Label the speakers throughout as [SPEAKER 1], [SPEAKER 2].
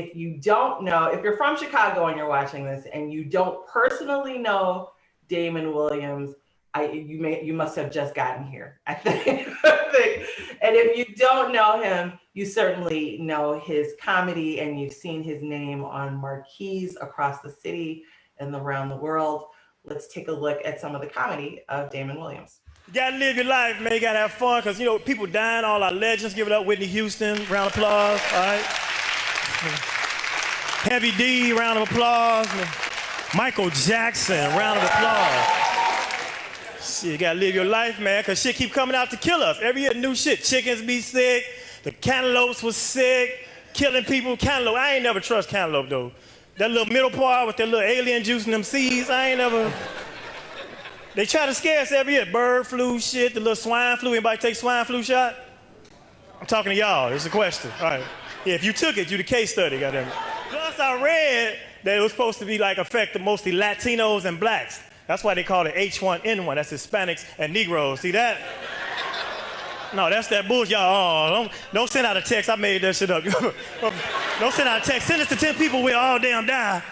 [SPEAKER 1] if you don't know, if you're from Chicago and you're watching this and you don't personally know Damon Williams, you must have just gotten here, I think. And if you don't know him, you certainly know his comedy and you've seen his name on marquees across the city and around the world. Let's take a look at some of the comedy of Damon Williams.
[SPEAKER 2] You gotta live your life, man. You gotta have fun, because, you know, people dying, all our legends. Give it up, Whitney Houston, round of applause, all right? Heavy D, round of applause. Michael Jackson, round of applause. Shit, you gotta live your life, man, because shit keep coming out to kill us. Every year, new shit. Chickens be sick, the cantaloupes was sick, killing people. Cantaloupe, I ain't never trust cantaloupe, though. That little middle part with that little alien juice in them seeds, I ain't never... They try to scare us every year. Bird flu shit, the little swine flu. Anybody take swine flu shot? I'm talking to y'all. It's a question. All right. Yeah, if you took it, you the case study, goddamn it. Plus, I read that it was supposed to be like affect mostly Latinos and blacks. That's why they call it H1N1. That's Hispanics and Negroes. See that? No, that's that bullshit. Y'all, don't send out a text. I made that shit up. Don't send out a text. Send us to 10 people, we'll all damn die.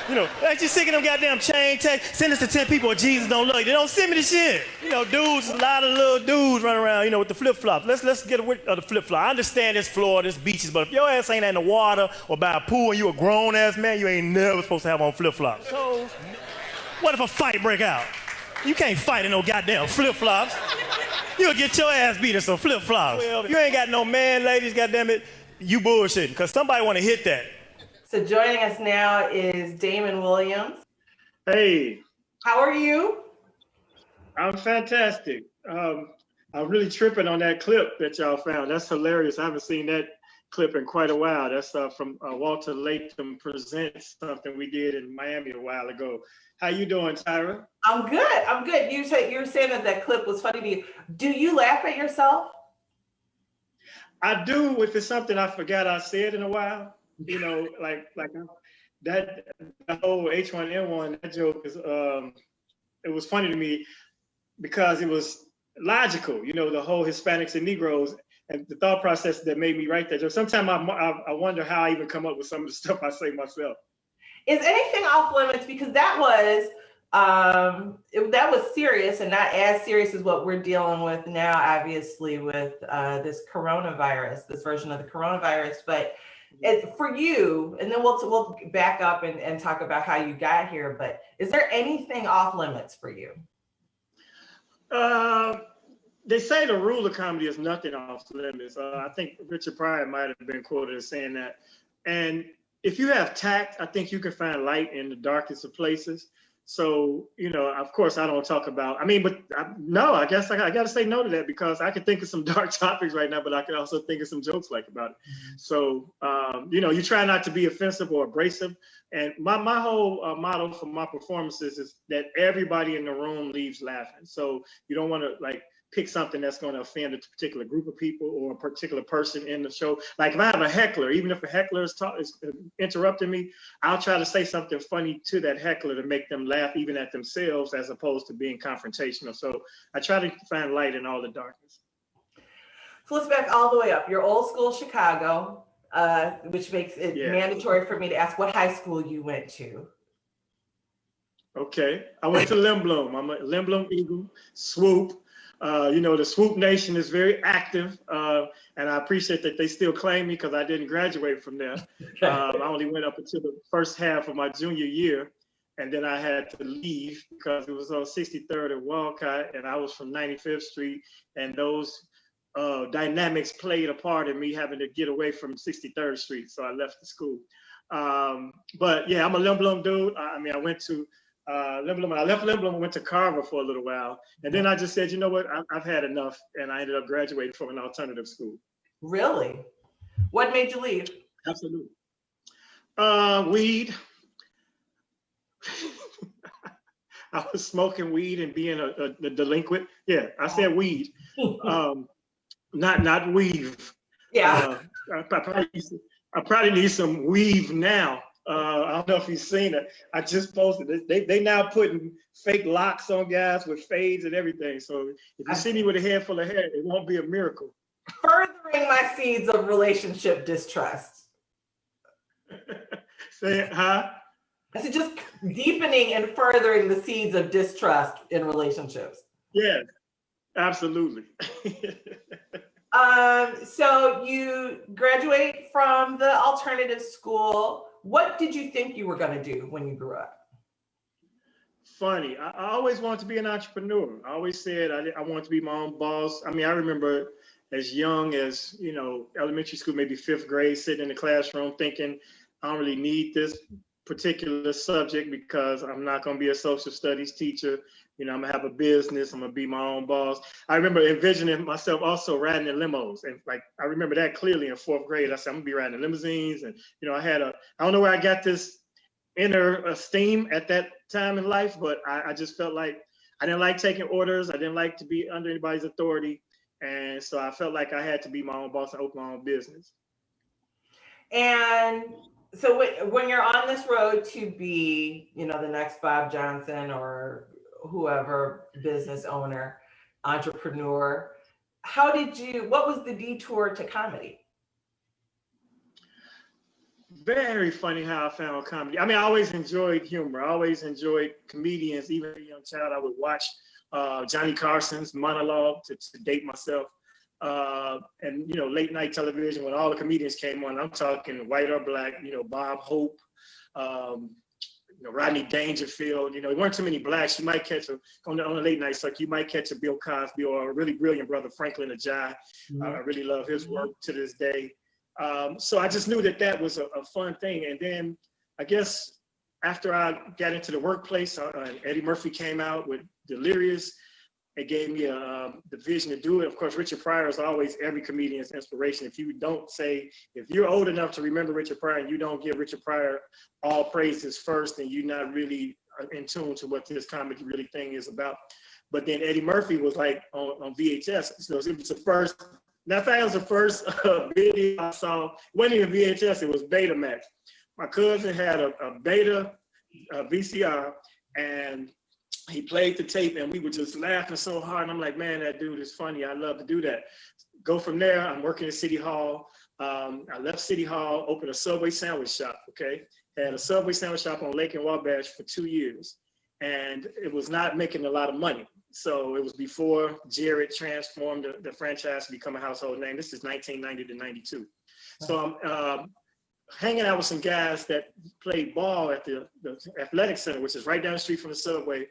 [SPEAKER 2] You know, ain't you sick of them goddamn chain text? Send us to 10 people or Jesus don't love you. They don't send me the shit. You know, dudes, a lot of little dudes running around, you know, with the flip-flops. Let's get rid of the flip-flop. I understand it's Florida, it's beaches, but if your ass ain't in the water or by a pool and you a grown-ass man, you ain't never supposed to have on flip-flops. So, what if a fight break out? You can't fight in no goddamn flip-flops. You'll get your ass beat in some flip-flops. Well, if you ain't got no man, ladies, goddamn it, you bullshitting, because somebody want to hit that.
[SPEAKER 1] So joining us now is Damon Williams.
[SPEAKER 3] Hey.
[SPEAKER 1] How are you?
[SPEAKER 3] I'm fantastic. I'm really tripping on that clip that y'all found. That's hilarious. I haven't seen that clip in quite a while. That's from Walter Latham Presents, something we did in Miami a while ago. How you doing, Tyra?
[SPEAKER 1] I'm good. You were saying that clip was funny to you. Do you laugh at yourself?
[SPEAKER 3] I do, if it's something I forgot I said in a while. You know, like that the whole H1N1, that joke is it was funny to me because it was logical, you know, the whole Hispanics and Negroes and the thought process that made me write that joke. Sometimes I wonder how I even come up with some of the stuff I say myself.
[SPEAKER 1] Is anything off limits? Because that was serious and not as serious as what we're dealing with now, obviously, with this coronavirus, this version of the coronavirus, but for you, and then we'll back up and talk about how you got here, but is there anything off limits for you?
[SPEAKER 3] They say the rule of comedy is nothing off limits. I think Richard Pryor might have been quoted as saying that. And if you have tact, I think you can find light in the darkest of places. So, you know, of course, I don't talk about, no, I guess I got to say no to that because I can think of some dark topics right now, but I can also think of some jokes like about it. So, you know, you try not to be offensive or abrasive. And my whole motto for my performances is that everybody in the room leaves laughing. So you don't want to like pick something that's going to offend a particular group of people or a particular person in the show. Like if I have a heckler, even if a heckler is interrupting me, I'll try to say something funny to that heckler to make them laugh even at themselves as opposed to being confrontational. So I try to find light in all the darkness.
[SPEAKER 1] So let's back all the way up. You're old school Chicago, which makes it mandatory for me to ask what high school you went to.
[SPEAKER 3] Okay, I went to Lindblom. I'm a Lindblom Eagle, Swoop. You know, the Swoop Nation is very active, and I appreciate that they still claim me because I didn't graduate from there. I only went up until the first half of my junior year, and then I had to leave because it was on 63rd and Walcott, and I was from 95th Street, and those dynamics played a part in me having to get away from 63rd Street, so I left the school. But yeah, I'm a Lindblom dude. I mean, I went to Lindblom. I left Lindblom and went to Carver for a little while. And then I just said, you know what, I've had enough. And I ended up graduating from an alternative school.
[SPEAKER 1] Really? What made you leave?
[SPEAKER 3] Absolutely. Weed. I was smoking weed and being a delinquent. Yeah, I said weed. Not weave.
[SPEAKER 1] Yeah.
[SPEAKER 3] I probably need some weave now. I don't know if you've seen it. I just posted it. They now putting fake locks on guys with fades and everything. So if you see me with a head full of hair, it won't be a miracle.
[SPEAKER 1] Furthering my seeds of relationship distrust.
[SPEAKER 3] Say it, huh?
[SPEAKER 1] I said just deepening and furthering the seeds of distrust in relationships.
[SPEAKER 3] Yes, absolutely.
[SPEAKER 1] So you graduate from the alternative school. What did you think you were going to do when you grew up?
[SPEAKER 3] Funny. I always wanted to be an entrepreneur. I always said I wanted to be my own boss. I mean, I remember as young as, elementary school, maybe fifth grade, sitting in the classroom thinking, I don't really need this particular subject because I'm not going to be a social studies teacher. I'm going to have a business. I'm going to be my own boss. I remember envisioning myself also riding in limos. And I remember that clearly in fourth grade. I said, I'm going to be riding in limousines. And, I don't know where I got this inner esteem at that time in life, but I just felt like I didn't like taking orders. I didn't like to be under anybody's authority. And so I felt like I had to be my own boss and open my own business.
[SPEAKER 1] And so when you're on this road to be, the next Bob Johnson or whoever, business owner, entrepreneur, what was the detour to comedy?
[SPEAKER 3] Very funny how I found comedy. I mean, I always enjoyed humor. I always enjoyed comedians. Even as a young child, I would watch Johnny Carson's monologue to date myself. And, late night television when all the comedians came on, I'm talking white or black, Bob Hope, Rodney Dangerfield. There weren't too many blacks. You might catch on the late night circuit, you might catch a Bill Cosby or a really brilliant brother, Franklin Ajay. I really love his work to this day. So I just knew that was a fun thing. And then I guess after I got into the workplace, Eddie Murphy came out with Delirious. It gave me the vision to do it. Of course, Richard Pryor is always every comedian's inspiration. If you're old enough to remember Richard Pryor and you don't give Richard Pryor all praises first, then you're not really in tune to what this comedy really thing is about. But then Eddie Murphy was like on VHS. So it was the first. That was the first video I saw. It wasn't even VHS, it was Betamax. My cousin had a Beta VCR, and he played the tape, and we were just laughing so hard. And I'm like, man, that dude is funny. I love to do that. Go from there. I'm working at City Hall. I left City Hall, opened a Subway sandwich shop, okay? Had a Subway sandwich shop on Lake and Wabash for 2 years. And it was not making a lot of money. So it was before Jared transformed the franchise to become a household name. This is 1990 to 92. So I'm hanging out with some guys that played ball at the athletic center, which is right down the street from the Subway.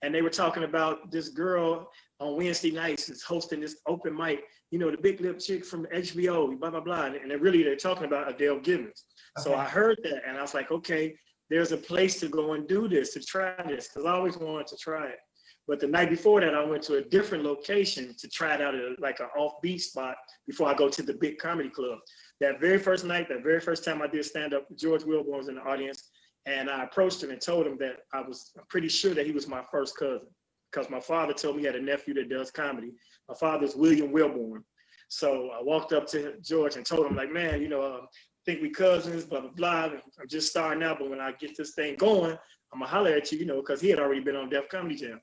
[SPEAKER 3] And they were talking about this girl on Wednesday nights is hosting this open mic, the big lip chick from HBO, blah, blah, blah. And they're talking about Adele Givens. Okay. So I heard that and I was like, okay, there's a place to go and do this, to try this, because I always wanted to try it. But the night before that, I went to a different location to try it out at like an offbeat spot before I go to the big comedy club. That very first night, that very first time I did stand-up, George Wilborn was in the audience. And I approached him and told him that I'm pretty sure that he was my first cousin, because my father told me he had a nephew that does comedy. My father's William Wilborn. So I walked up to George and told him, like, man, I think we cousins, blah, blah, blah. I'm just starting out, but when I get this thing going, I'm going to holler at you, because he had already been on Def Comedy Jam.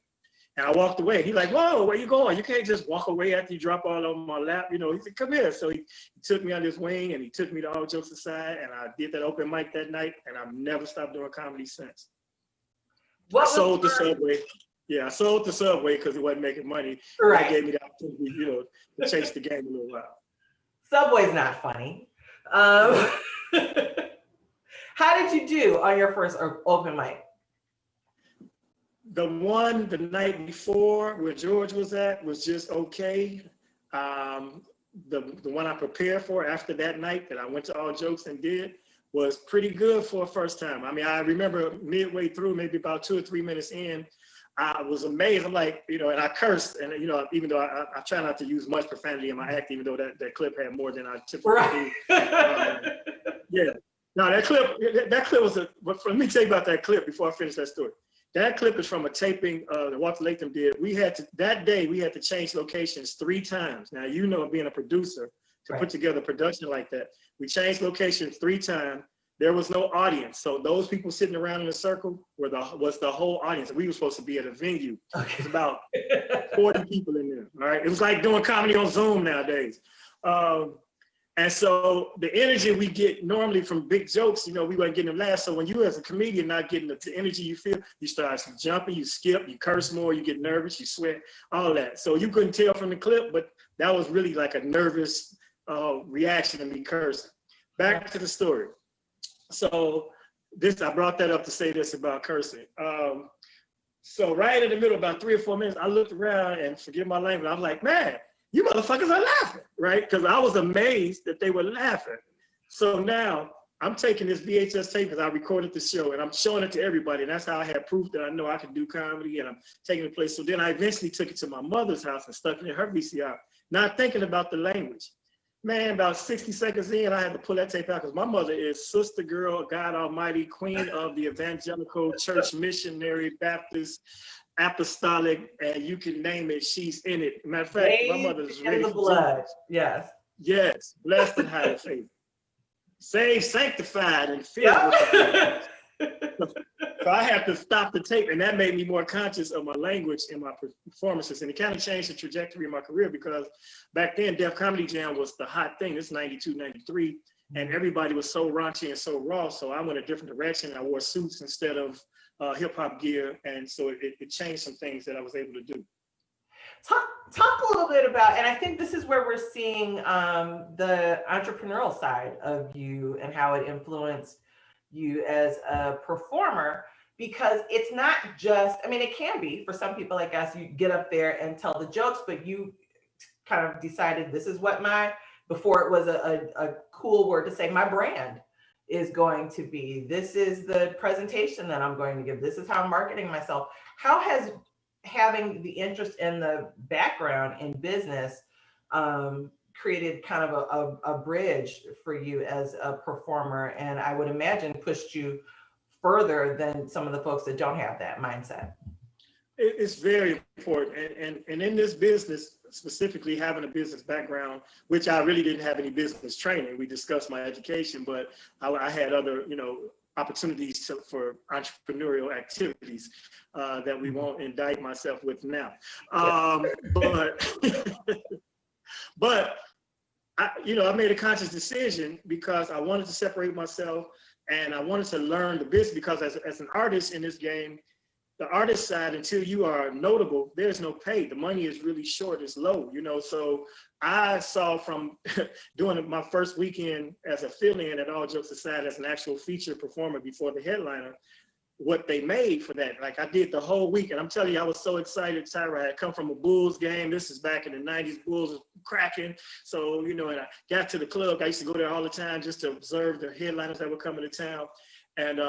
[SPEAKER 3] And I walked away. He's like, whoa, where you going? You can't just walk away after you drop all over my lap. He said, come here. So he took me on his wing and he took me to All Jokes Aside. And I did that open mic that night. And I've never stopped doing comedy since. I sold the Subway. Yeah, I sold the Subway because it wasn't making money. Right. That gave me the opportunity, to chase the game a little while.
[SPEAKER 1] Subway's not funny. How did you do on your first open mic?
[SPEAKER 3] The one the night before where George was at was just okay. The one I prepared for after that night that I went to All Jokes and did was pretty good for a first time. I mean, I remember midway through, maybe about 2 or 3 minutes in, I was amazed. I'm like, and I cursed, and even though I try not to use much profanity in my act, even though that clip had more than I typically do. Yeah. No, that clip was but let me tell you about that clip before I finish that story. That clip is from a taping that Walter Latham did. That day we had to change locations 3 times. Now, being a producer, to put together a production like that, we changed locations 3 times. There was no audience. So those people sitting around in a circle was the whole audience. We were supposed to be at a venue. Okay. It was about 40 people in there. All right. It was like doing comedy on Zoom nowadays. And And so the energy we get normally from big jokes, we weren't getting them laughs. So when you as a comedian not getting the energy you feel, you start jumping, you skip, you curse more, you get nervous, you sweat, all that. So you couldn't tell from the clip, but that was really like a nervous reaction to me cursing. Back to the story. So I brought that up to say this about cursing. So right in the middle, about 3 or 4 minutes, I looked around and forgive my language. I was like, man, you motherfuckers are laughing, right? Because I was amazed that they were laughing. So now I'm taking this VHS tape because I recorded the show and I'm showing it to everybody. And that's how I had proof that I know I can do comedy and I'm taking it place. So then I eventually took it to my mother's house and stuck it in her VCR, not thinking about the language. Man, about 60 seconds in, I had to pull that tape out because my mother is Sister Girl, God Almighty, Queen of the Evangelical Church, Missionary, Baptist, Apostolic, and you can name it, she's in it. Matter of fact, my mother is ready
[SPEAKER 1] in the blood. Yes.
[SPEAKER 3] Yes, blessed and highly favored. Saved, sanctified, and filled with the So I had to stop the tape, and that made me more conscious of my language and my performances. And it kind of changed the trajectory of my career because back then, Def Comedy Jam was the hot thing. It's 92, 93, and everybody was so raunchy and so raw. So I went a different direction. I wore suits instead of hip hop gear, and so it changed some things that I was able to do.
[SPEAKER 1] Talk a little bit about, and I think this is where we're seeing the entrepreneurial side of you and how it influenced you as a performer, because it's not just, I mean, it can be for some people, I guess, you get up there and tell the jokes, but you kind of decided this is what before it was a cool word to say, my brand is going to be, this is the presentation that I'm going to give, this is how I'm marketing myself. How has having the interest in the background in business created kind of a bridge for you as a performer, and I would imagine pushed you further than some of the folks that don't have that mindset?
[SPEAKER 3] It's very important, and in this business, specifically having a business background, which I really didn't have any business training. We discussed my education, but I had other, opportunities for entrepreneurial activities that we won't indict myself with now. But I made a conscious decision because I wanted to separate myself and I wanted to learn the business, because as an artist in this game, the artist side, until you are notable, there's no pay. The money is really short, it's low, so I saw from doing my first weekend as a fill-in, and all jokes aside, as an actual feature performer before the headliner, what they made for that. Like I did the whole week, and I'm telling you, I was so excited. Tyra had come from a Bulls game. This is back in the 90s, Bulls was cracking. So, and I got to the club. I used to go there all the time just to observe the headliners that were coming to town. And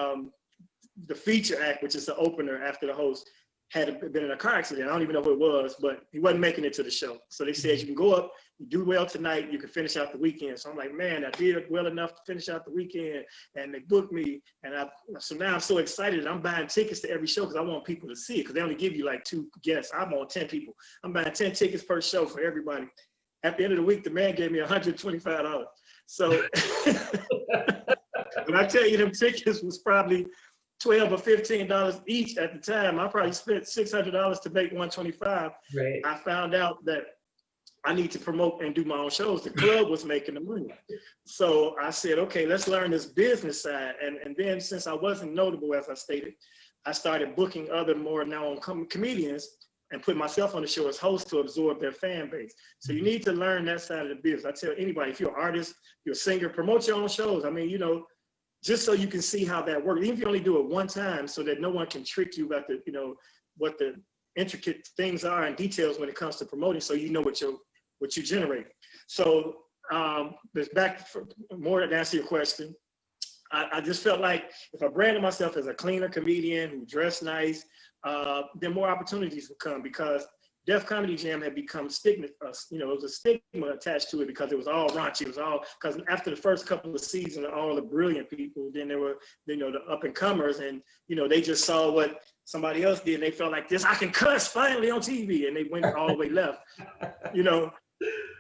[SPEAKER 3] the feature act, which is the opener after the host, had been in a car accident. I don't even know who it was, but he wasn't making it to the show. So they said, you can go up, you do well tonight, you can finish out the weekend. So I'm like, man, I did well enough to finish out the weekend, and they booked me. And so now I'm so excited. I'm buying tickets to every show because I want people to see it, because they only give you like 2 guests. I'm on 10 people. I'm buying 10 tickets per show for everybody. At the end of the week, the man gave me $125. So when I tell you them tickets was probably $12 or $15 each at the time, I probably spent $600 to make $125.
[SPEAKER 1] Right.
[SPEAKER 3] I found out that I need to promote and do my own shows. The club was making the money. So I said, okay, let's learn this business side. And then since I wasn't notable, as I stated, I started booking other more known comedians and put myself on the show as host to absorb their fan base. So you need to learn that side of the business. I tell anybody, if you're an artist, you're a singer, promote your own shows. I mean, just so you can see how that works. Even if you only do it one time, so that no one can trick you about what the intricate things are and details when it comes to promoting, so you know what you generate. So back for more to answer your question, I just felt like if I branded myself as a cleaner comedian who dressed nice, then more opportunities would come, because Def Comedy Jam had become stigma, it was a stigma attached to it because it was all raunchy. It was all, because after the first couple of seasons, all the brilliant people, then there were, the up and comers, and, they just saw what somebody else did and they felt like, this, I can cuss finally on TV, and they went all the way left,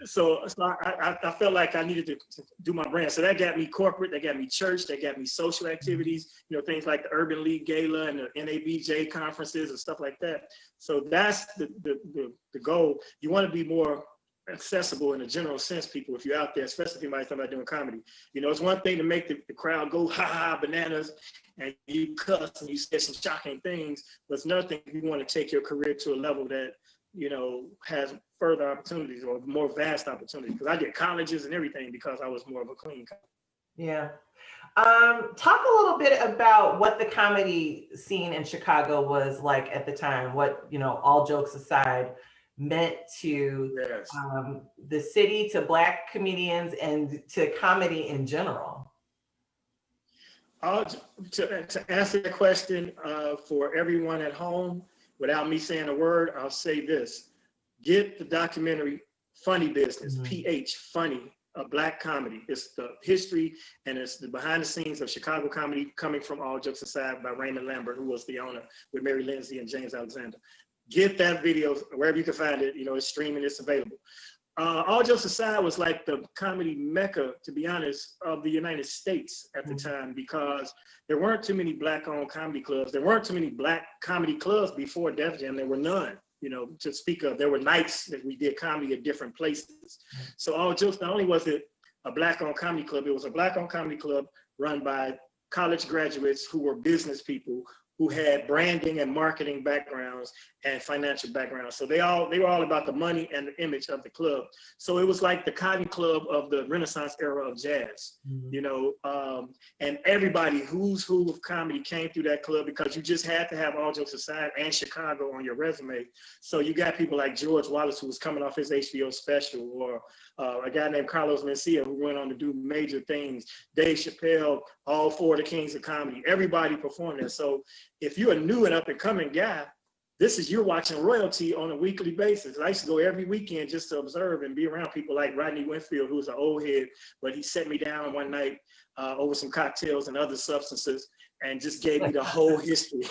[SPEAKER 3] So I felt like I needed to do my brand. So that got me corporate, that got me church, that got me social activities, things like the Urban League Gala and the NABJ conferences and stuff like that. So that's the goal. You want to be more accessible in a general sense, people, if you're out there, especially if you might somebody doing comedy. You know, it's one thing to make the crowd go ha ha bananas and you cuss and you say some shocking things, but it's another thing if you want to take your career to a level that, you know, has further opportunities or more vast opportunities. Because I did colleges and everything because I was more of a clean comedy.
[SPEAKER 1] Yeah. Talk a little bit about what the comedy scene in Chicago was like at the time, what, you know, all jokes aside, meant to the city, to Black comedians, and to comedy in general.
[SPEAKER 3] To answer the question for everyone at home, without me saying a word, I'll say this. Get the documentary Funny Business, PH, Funny, a Black comedy. It's the history and it's the behind the scenes of Chicago comedy coming from All Jokes Aside by Raymond Lambert, who was the owner, with Mary Lindsay and James Alexander. Get that video wherever you can find it. You know, it's streaming, it's available. All Jokes Aside was like the comedy mecca, to be honest, of the United States at the time, because there weren't too many Black-owned comedy clubs. There weren't too many Black comedy clubs before Def Jam. There were none, you know, to speak of. There were nights that we did comedy at different places. So All Jokes, not only was it a Black-owned comedy club, it was a Black-owned comedy club run by college graduates who were business people, who had branding and marketing backgrounds and financial backgrounds. So they were all about the money and the image of the club. So it was like the Cotton Club of the Renaissance era of jazz, you know, and everybody who's who of comedy came through that club because you just had to have All Jokes Aside and Chicago on your resume. So you got people like George Wallace, who was coming off his HBO special, or a guy named Carlos Mencia, who went on to do major things, Dave Chappelle, all four of the kings of comedy. Everybody performed there. So if you're a new and up and coming guy, you're watching royalty on a weekly basis. I used to go every weekend just to observe and be around people like Rodney Winfield, who was an old head, but he set me down one night over some cocktails and other substances and just gave me the whole history,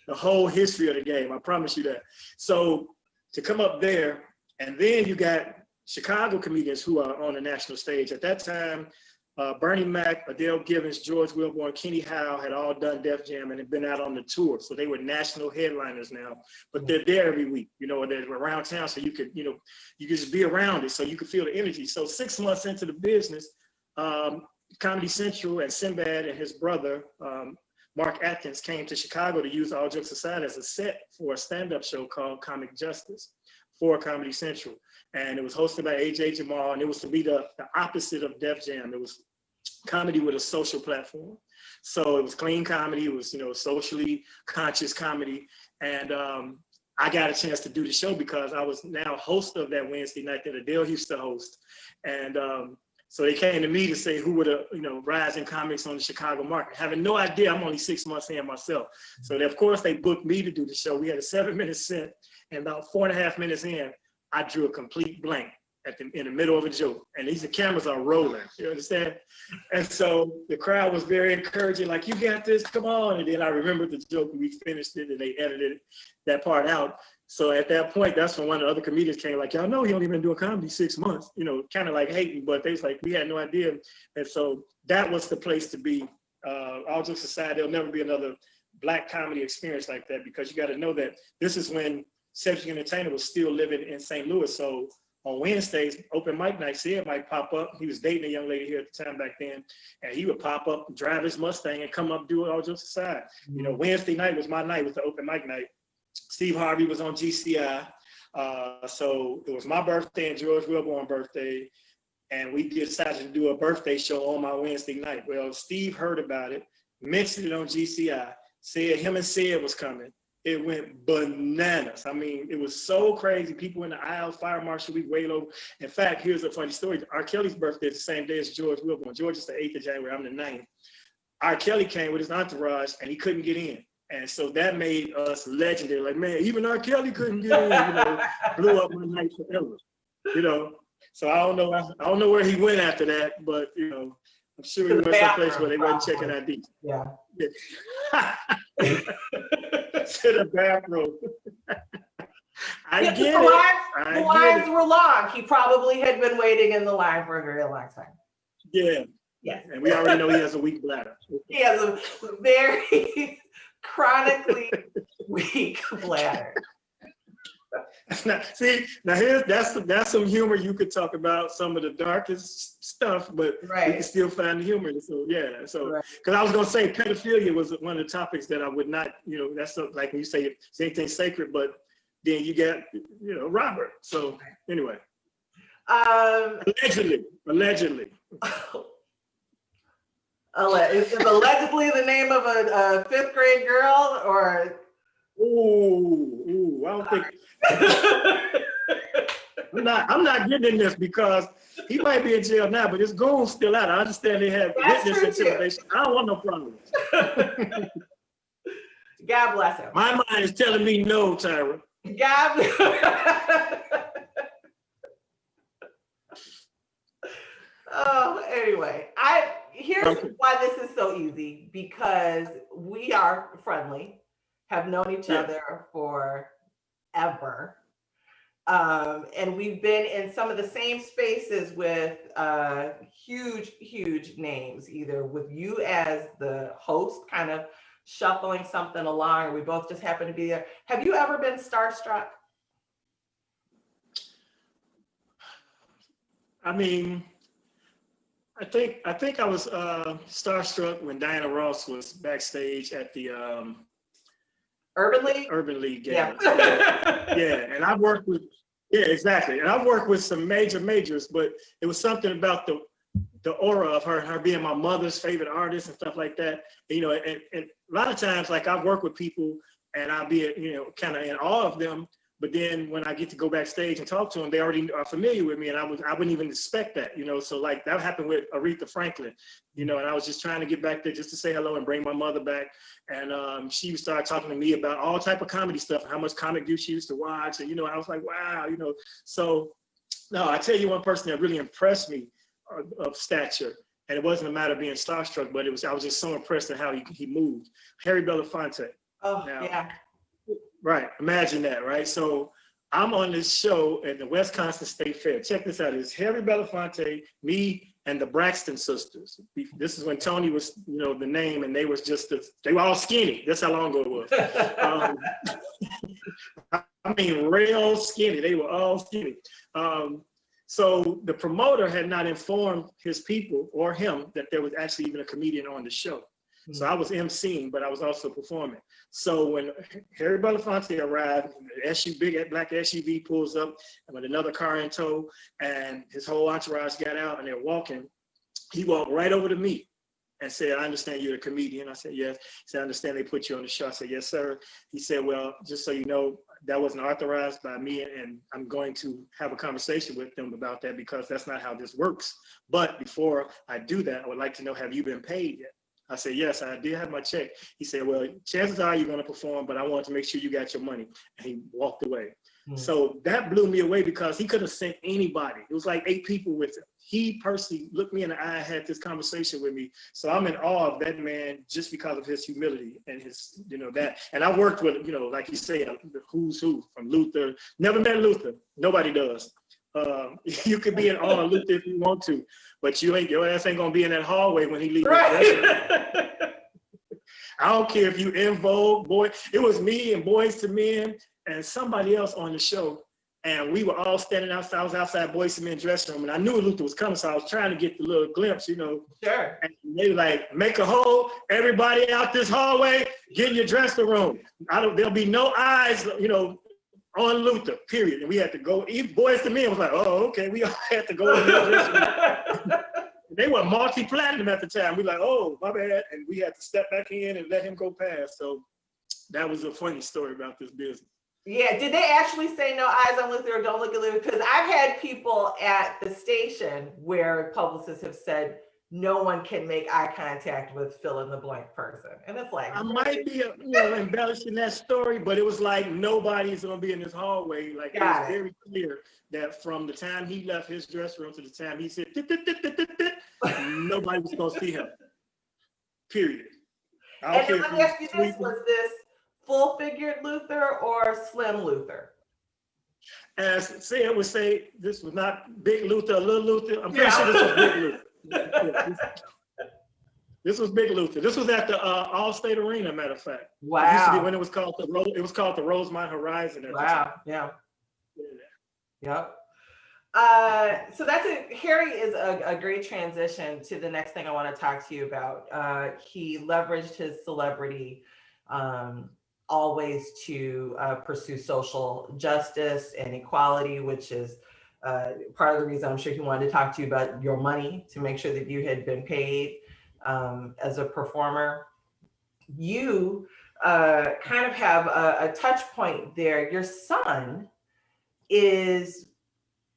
[SPEAKER 3] the whole history of the game. I promise you that. So to come up there, and then you got Chicago comedians who are on the national stage. At that time, Bernie Mac, Adele Givens, George Wilborn, Kenny Howe had all done Def Jam and had been out on the tour. So they were national headliners now, but they're there every week, you know, they're around town. So you could, you know, you could just be around it. So you could feel the energy. So 6 months into the business, Comedy Central and Sinbad and his brother, Mark Atkins, came to Chicago to use All Jokes Aside as a set for a stand-up show called Comic Justice for Comedy Central. And it was hosted by AJ Jamal, and it was to be the opposite of Def Jam. It was comedy with a social platform. So it was clean comedy, it was, you know, socially conscious comedy. And I got a chance to do the show because I was now host of that Wednesday night that Adele used to host. And so they came to me to say who were the, you know, rising comics on the Chicago market, having no idea. I'm only 6 months in myself. So of course they booked me to do the show. We had a 7-minute set, and about 4.5 minutes in, I drew a complete blank in the middle of a joke. And these cameras are rolling, you understand? And so the crowd was very encouraging, like, you got this, come on. And then I remembered the joke, and we finished it, and they edited that part out. So at that point, that's when one of the other comedians came, like, y'all know he only been doing comedy 6 months, you know, kind of like hating, but they was like, we had no idea. And so that was the place to be. All Jokes Aside, there'll never be another Black comedy experience like that, because you got to know that this is when Cedric Entertainer was still living in St. Louis. So on Wednesdays, open mic night, Sid might pop up. He was dating a young lady here at the time back then, and he would pop up, drive his Mustang, and come up, do it All Jokes Aside. You know, Wednesday night was my night, was the open mic night. Steve Harvey was on GCI. So it was my birthday and George Wilborn's birthday, and we decided to do a birthday show on my Wednesday night. Well, Steve heard about it, mentioned it on GCI, said him and Sid was coming. It went bananas. I mean, it was so crazy. People in the aisles, fire marshal, we way over. In fact, here's a funny story. R. Kelly's birthday is the same day as George Wilborn. George is the 8th of January, I'm the 9th. R. Kelly came with his entourage, and he couldn't get in. And so that made us legendary. Like, man, even R. Kelly couldn't get in, you know, blew up my night forever, you know. So I don't know where he went after that, but, you know, I'm sure he went someplace where they weren't checking ID.
[SPEAKER 1] Yeah.
[SPEAKER 3] To the bathroom. I get it.
[SPEAKER 1] The lines were long. He probably had been waiting in the line for a very long time.
[SPEAKER 3] Yeah.
[SPEAKER 1] Yes.
[SPEAKER 3] And we already know he has a weak bladder.
[SPEAKER 1] He has a very chronically weak bladder.
[SPEAKER 3] See, now that's some humor you could talk about, some of the darkest stuff, but we can still find the humor. So yeah, so because I was gonna say pedophilia was one of the topics that I would not, that's like when you say anything sacred, but then you got Robert. So anyway, allegedly.
[SPEAKER 1] Is allegedly the name of a fifth grade girl, or?
[SPEAKER 3] Ooh, I don't think. I'm not getting in this because he might be in jail now, but his goon's still out. I understand they have witness intimidation. I don't want no problems.
[SPEAKER 1] God bless him.
[SPEAKER 3] My mind is telling me no, Tyra.
[SPEAKER 1] God bless. Oh, anyway, here's why this is so easy, because we are friendly, have known each other forever. And we've been in some of the same spaces with huge names, either with you as the host kind of shuffling something along, or we both just happen to be there. Have you ever been starstruck?
[SPEAKER 3] I mean, I think I was starstruck when Diana Ross was backstage at the
[SPEAKER 1] Urban League?
[SPEAKER 3] Urban League game.
[SPEAKER 1] Yeah.
[SPEAKER 3] And I've worked with, exactly. And I've worked with some majors, but it was something about the aura of her being my mother's favorite artist and stuff like that. And a lot of times, like, I've worked with people and I'll be, kind of in awe of them. But then when I get to go backstage and talk to them, they already are familiar with me, and I wouldn't even expect that, So like that happened with Aretha Franklin, and I was just trying to get back there just to say hello and bring my mother back. And she started talking to me about all type of comedy stuff, how much Comic View she used to watch, and I was like, wow, So no, I tell you one person that really impressed me of stature, and it wasn't a matter of being starstruck, but I was just so impressed at how he moved. Harry Belafonte.
[SPEAKER 1] Oh, yeah.
[SPEAKER 3] Right. Imagine that, right? So I'm on this show at the Wisconsin State Fair. Check this out. It's Harry Belafonte, me, and the Braxton sisters. This is when Tony was, the name, and they was they were all skinny. That's how long ago it was. I mean, real skinny. They were all skinny. So the promoter had not informed his people or him that there was actually even a comedian on the show. So I was emceeing, but I was also performing. So when Harry Belafonte arrived, the big black SUV pulls up, and with another car in tow, and his whole entourage got out, and they're walking. He walked right over to me and said, "I understand you're a comedian." I said, "Yes." He said, "I understand they put you on the show." I said, "Yes, sir." He said, "Well, just so you know, that wasn't authorized by me, and I'm going to have a conversation with them about that because that's not how this works. But before I do that, I would like to know, have you been paid yet?" I said, "Yes, I did have my check." He said, "Well, chances are you're going to perform, but I want to make sure you got your money." And he walked away. So that blew me away because he could have sent anybody. It was like 8 people with him. He personally looked me in the eye, had this conversation with me. So I'm in awe of that man just because of his humility and his, that. And I worked with, like you say, the who's who from Luther. Never met Luther. Nobody does. You could be in awe of Luther if you want to, but your ass ain't gonna be in that hallway when he leaves. Right. I don't care if you in Vogue, boy. It was me and Boys to Men and somebody else on the show, and we were all standing outside. I was outside Boys to Men dressing room, and I knew Luther was coming, so I was trying to get the little glimpse,
[SPEAKER 1] Sure.
[SPEAKER 3] And they were like, "Make a hole, everybody out this hallway, get in your dressing room. There'll be no eyes, on Luther, period." And we had to go. Even Boys to Men was like, "Oh, okay." We all had to go in the dressing room. They were multi-platinum at the time. We like, "Oh, my bad," and we had to step back in and let him go past. So that was a funny story about this business.
[SPEAKER 1] Yeah, did they actually say no eyes on Luther or don't look at Luther? Because I've had people at the station where publicists have said no one can make eye contact with fill in the blank person. And it's like,
[SPEAKER 3] I might be embellishing that story, but it was like nobody's gonna be in this hallway. Like, it was very clear that from the time he left his dressing room to the time he said, nobody was gonna see him. Period.
[SPEAKER 1] And then let me ask you this, was this full-figured Luther or slim Luther?
[SPEAKER 3] As Sam would say, this was not Big Luther or Little Luther. I'm pretty sure this was Big Luther. This was Big Luther. This was at the All-State Arena, matter of fact.
[SPEAKER 1] Wow.
[SPEAKER 3] It used to be when it was called the Rosemont Horizon.
[SPEAKER 1] Wow. Yeah. Yep. So Harry is a great transition to the next thing I want to talk to you about. He leveraged his celebrity always to pursue social justice and equality, which is part of the reason I'm sure he wanted to talk to you about your money to make sure that you had been paid as a performer. You kind of have a touch point there. Your son is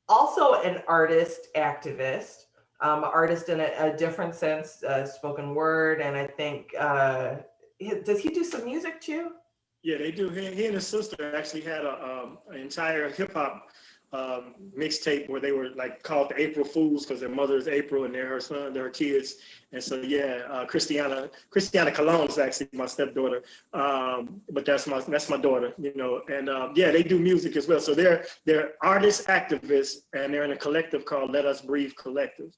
[SPEAKER 1] also an artist activist, artist in a different sense, spoken word, and I think does he do some music too?
[SPEAKER 3] Yeah, they do. He and his sister actually had an entire hip hop mixtape where they were like called the April Fools because their mother is April and they're her son, they're her kids. And so Christiana Cologne is actually my stepdaughter, but that's my daughter, you know. And yeah, they do music as well. So they're artist activists, and they're in a collective called Let Us Breathe Collective.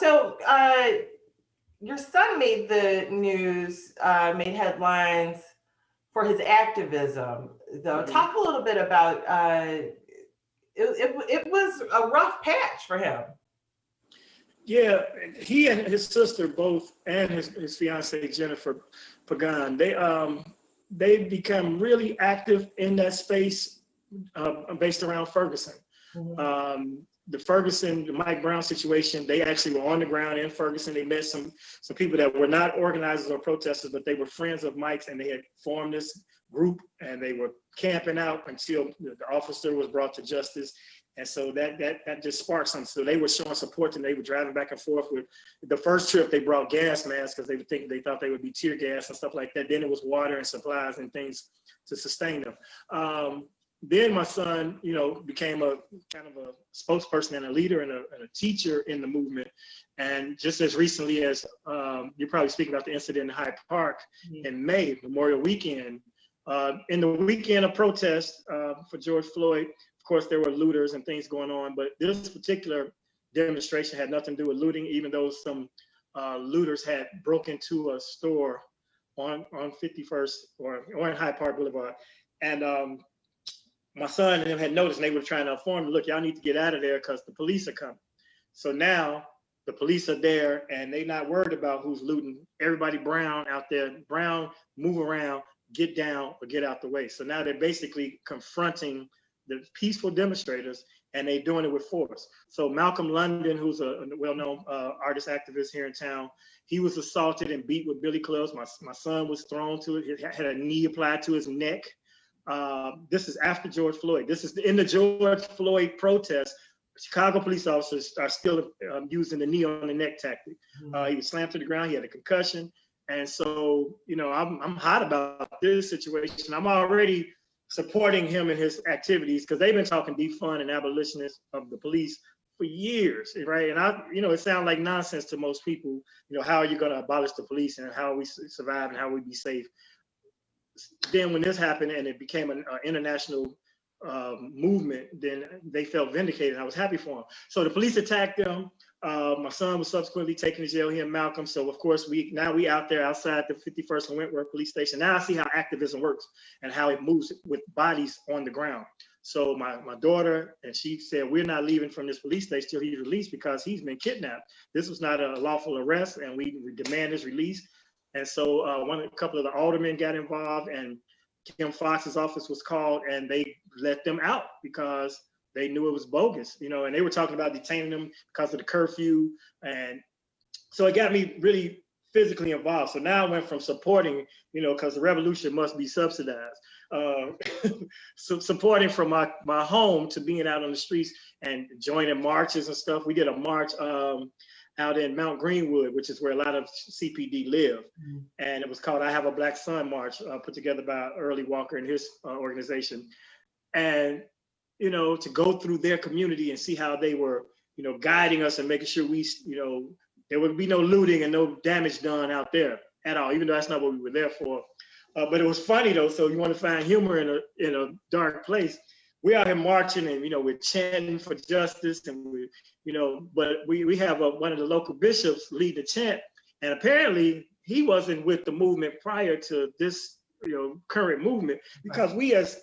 [SPEAKER 1] So your son made the news, made headlines for his activism, though. Mm-hmm. Talk a little bit about it was a rough patch for him.
[SPEAKER 3] Yeah, he and his sister both, and his fiancee Jennifer Pagan, they become really active in that space based around Ferguson. Mm-hmm. The Mike Brown situation, they actually were on the ground in Ferguson. They met some people that were not organizers or protesters, but they were friends of Mike's, and they had formed this group, and they were camping out until the officer was brought to justice. And so that just sparked something. So they were showing support, and they were driving back and forth. With the first trip, they brought gas masks because they thought they would be tear gas and stuff like that. Then it was water and supplies and things to sustain them. Then my son, you know, became a kind of a spokesperson and a leader and a teacher in the movement. And just as recently as you're probably speaking about the incident in Hyde Park in May, Memorial Weekend. In the weekend of protest for George Floyd, of course, there were looters and things going on, but this particular demonstration had nothing to do with looting, even though some looters had broken into a store on 51st or on Hyde Park Boulevard. And my son and them had noticed, and they were trying to inform me, look, y'all need to get out of there because the police are coming. So now the police are there, and they're not worried about who's looting. Everybody brown out there, brown, move around, get down or get out the way. So now they're basically confronting the peaceful demonstrators, and they're doing it with force. So Malcolm London, who's a well-known artist activist here in town, he was assaulted and beat with billy clubs. My son was thrown to it. He had a knee applied to his neck. This is after George Floyd. This is in the George Floyd protest. Chicago police officers are still using the knee on the neck tactic. He was slammed to the ground. He had a concussion. And so, you know, I'm hot about this situation. I'm already supporting him in his activities because they've been talking defund and abolitionists of the police for years, right? And it sounds like nonsense to most people. You know, how are you going to abolish the police and how we survive and how we be safe? Then when this happened and it became an international movement, then they felt vindicated. I was happy for them. So the police attacked them. My son was subsequently taken to jail, he and Malcolm. So of course we out there outside the 51st and Wentworth police station. Now I see how activism works and how it moves with bodies on the ground. So my daughter, and she said, we're not leaving from this police station till he's released because he's been kidnapped. This was not a lawful arrest, and we demand his release. And so a couple of the aldermen got involved, and Kim Fox's office was called, and they let them out because they knew it was bogus, you know, and they were talking about detaining them because of the curfew. And so it got me really physically involved. So now I went from supporting, you know, because the revolution must be subsidized, so supporting from my home to being out on the streets and joining marches and stuff. We did a march out in Mount Greenwood, which is where a lot of CPD live. And it was called I Have a Black Son March, put together by Early Walker and his organization. And, you know, to go through their community and see how they were, you know, guiding us and making sure we, you know, there would be no looting and no damage done out there at all, even though that's not what we were there for. But it was funny though, so you want to find humor in a dark place. We're out here marching and, you know, we're chanting for justice and we, you know, but we have one of the local bishops lead the chant, and apparently he wasn't with the movement prior to this, you know, current movement, because we as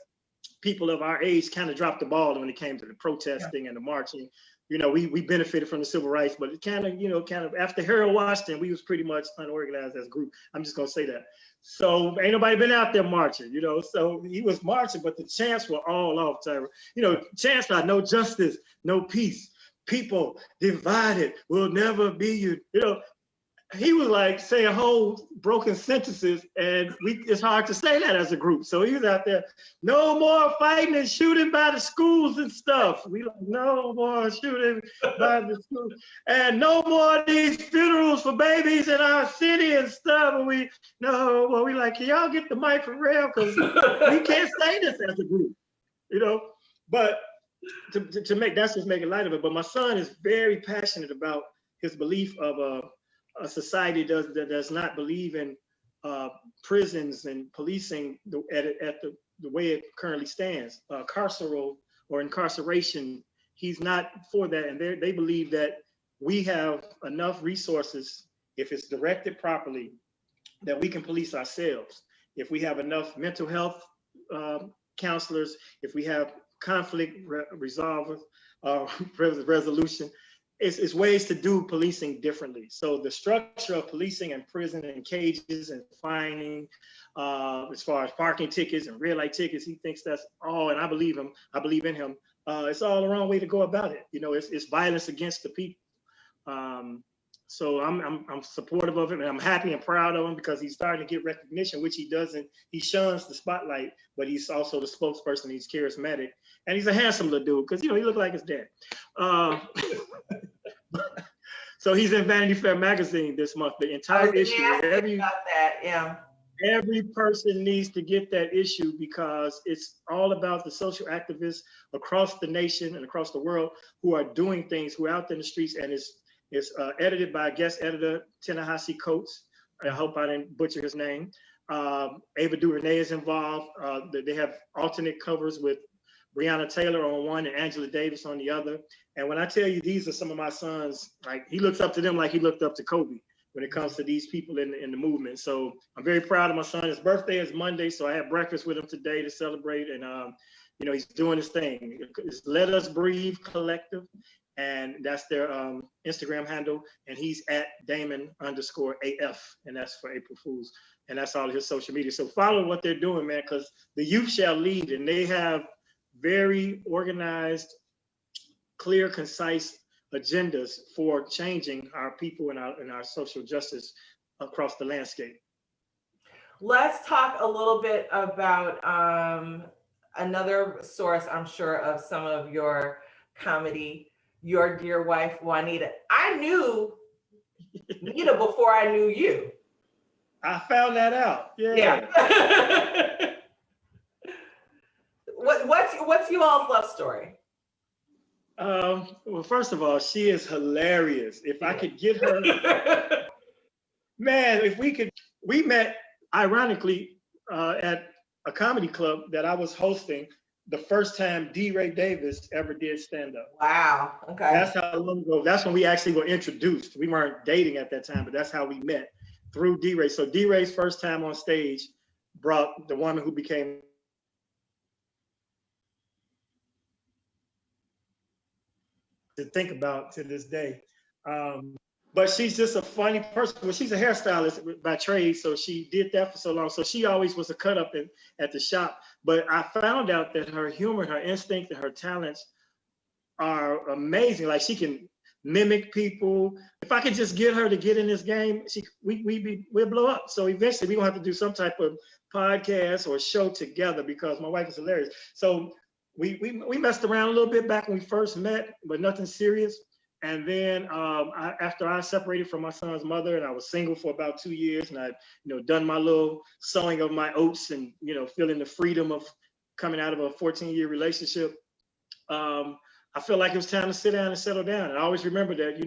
[SPEAKER 3] people of our age kind of dropped the ball when it came to the protesting and the marching. You know, we benefited from the civil rights, but it kind of after Harold Washington, we was pretty much unorganized as a group. I'm just gonna say that. So ain't nobody been out there marching, you know. So he was marching, but the chants were all off, Tyra. You know, chants like no justice, no peace, people divided will never be you. You know, he was like saying whole broken sentences, and it's hard to say that as a group. So he was out there, no more fighting and shooting by the schools and stuff. We like, no more shooting by the schools, and no more of these funerals for babies in our city and stuff. And we like, can y'all get the mic for real? Because we can't say this as a group, you know. But to make, that's just making light of it. But my son is very passionate about his belief of a society that does not believe in prisons and policing at the way it currently stands. Carceral or incarceration, he's not for that. And they believe that we have enough resources, if it's directed properly, that we can police ourselves. If we have enough mental health counselors, if we have conflict resolution, it's ways to do policing differently. So the structure of policing and prison and cages and fining, as far as parking tickets and red light tickets, he thinks that's all, and I believe him. I believe in him. It's all the wrong way to go about it. You know, it's violence against the people. So I'm supportive of him, and I'm happy and proud of him because he's starting to get recognition, which he doesn't. He shuns the spotlight, but he's also the spokesperson. He's charismatic, and he's a handsome little dude because, you know, he looked like his dad. So he's in Vanity Fair magazine this month. The entire issue. Every person needs to get that issue because it's all about the social activists across the nation and across the world who are doing things, who are out there in the streets, and it's edited by guest editor Ta-Nehisi Coates. I hope I didn't butcher his name. Ava DuVernay is involved. They have alternate covers with Breonna Taylor on one and Angela Davis on the other. And when I tell you, these are some of my sons, like he looks up to them like he looked up to Kobe when it comes to these people in the movement. So I'm very proud of my son. His birthday is Monday, so I had breakfast with him today to celebrate. And you know, he's doing his thing. It's Let Us Breathe Collective, and that's their Instagram handle. And he's at Damon_AF, and that's for April Fools. And that's all his social media. So follow what they're doing, man, because the youth shall lead, and they have very organized, clear, concise agendas for changing our people and our social justice across the landscape.
[SPEAKER 1] Let's talk a little bit about another source, I'm sure, of some of your comedy, your dear wife, Juanita. I knew Nita before I knew you.
[SPEAKER 3] I found that out. Yeah.
[SPEAKER 1] What's you all's love story?
[SPEAKER 3] Well, first of all, she is hilarious. If I could get her, man, we met ironically at a comedy club that I was hosting the first time D. Ray Davis ever did stand up.
[SPEAKER 1] Wow. Okay.
[SPEAKER 3] That's how long ago. That's when we actually were introduced. We weren't dating at that time, but that's how we met, through D. Ray. So D. Ray's first time on stage brought the woman who became to think about to this day. But she's just a funny person. Well, she's a hairstylist by trade, so she did that for so long. So she always was a cut up at the shop. But I found out that her humor, her instinct, and her talents are amazing. Like, she can mimic people. If I could just get her to get in this game, we'll blow up. So eventually we're gonna have to do some type of podcast or show together because my wife is hilarious. So we messed around a little bit back when we first met, but nothing serious. And then after I separated from my son's mother, and I was single for about 2 years, and I, done my little sowing of my oats, and feeling the freedom of coming out of a 14-year relationship, I felt like it was time to sit down and settle down. And I always remember that,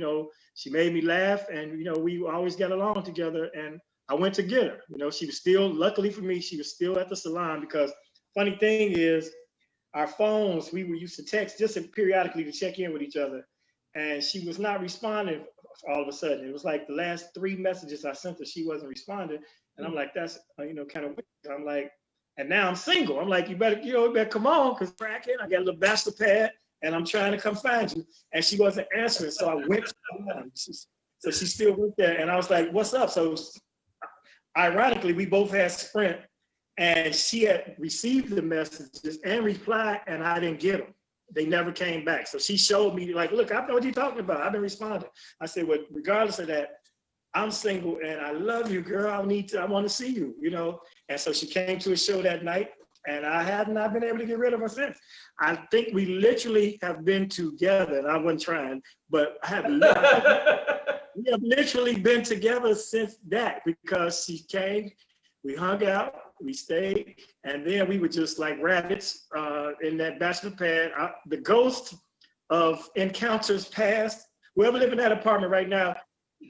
[SPEAKER 3] she made me laugh, and we always got along together. And I went to get her. She was still, luckily for me, she was still at the salon, because funny thing is, our phones, we were used to text just periodically to check in with each other. And she was not responding all of a sudden. It was like the last 3 messages I sent her, she wasn't responding. And I'm like, that's, kind of weird. I'm like, And now I'm single. I'm like, you better come on, because cracking. I got a little bachelor pad, and I'm trying to come find you. And she wasn't answering, so I went to her. So she still went there, and I was like, what's up? So ironically, we both had Sprint, and she had received the messages and replied, and I didn't get them. They never came back. So she showed me, like, look, I know what you're talking about. I've been responding. I said, well, regardless of that, I'm single and I love you, girl. I want to see you, And so she came to a show that night, and I have not been able to get rid of her since. I think we literally have been together, and I wasn't trying, but we have literally been together since that, because she came, we hung out, we stayed, and then we were just like rabbits in that bachelor pad. The ghost of encounters past, whoever live in that apartment right now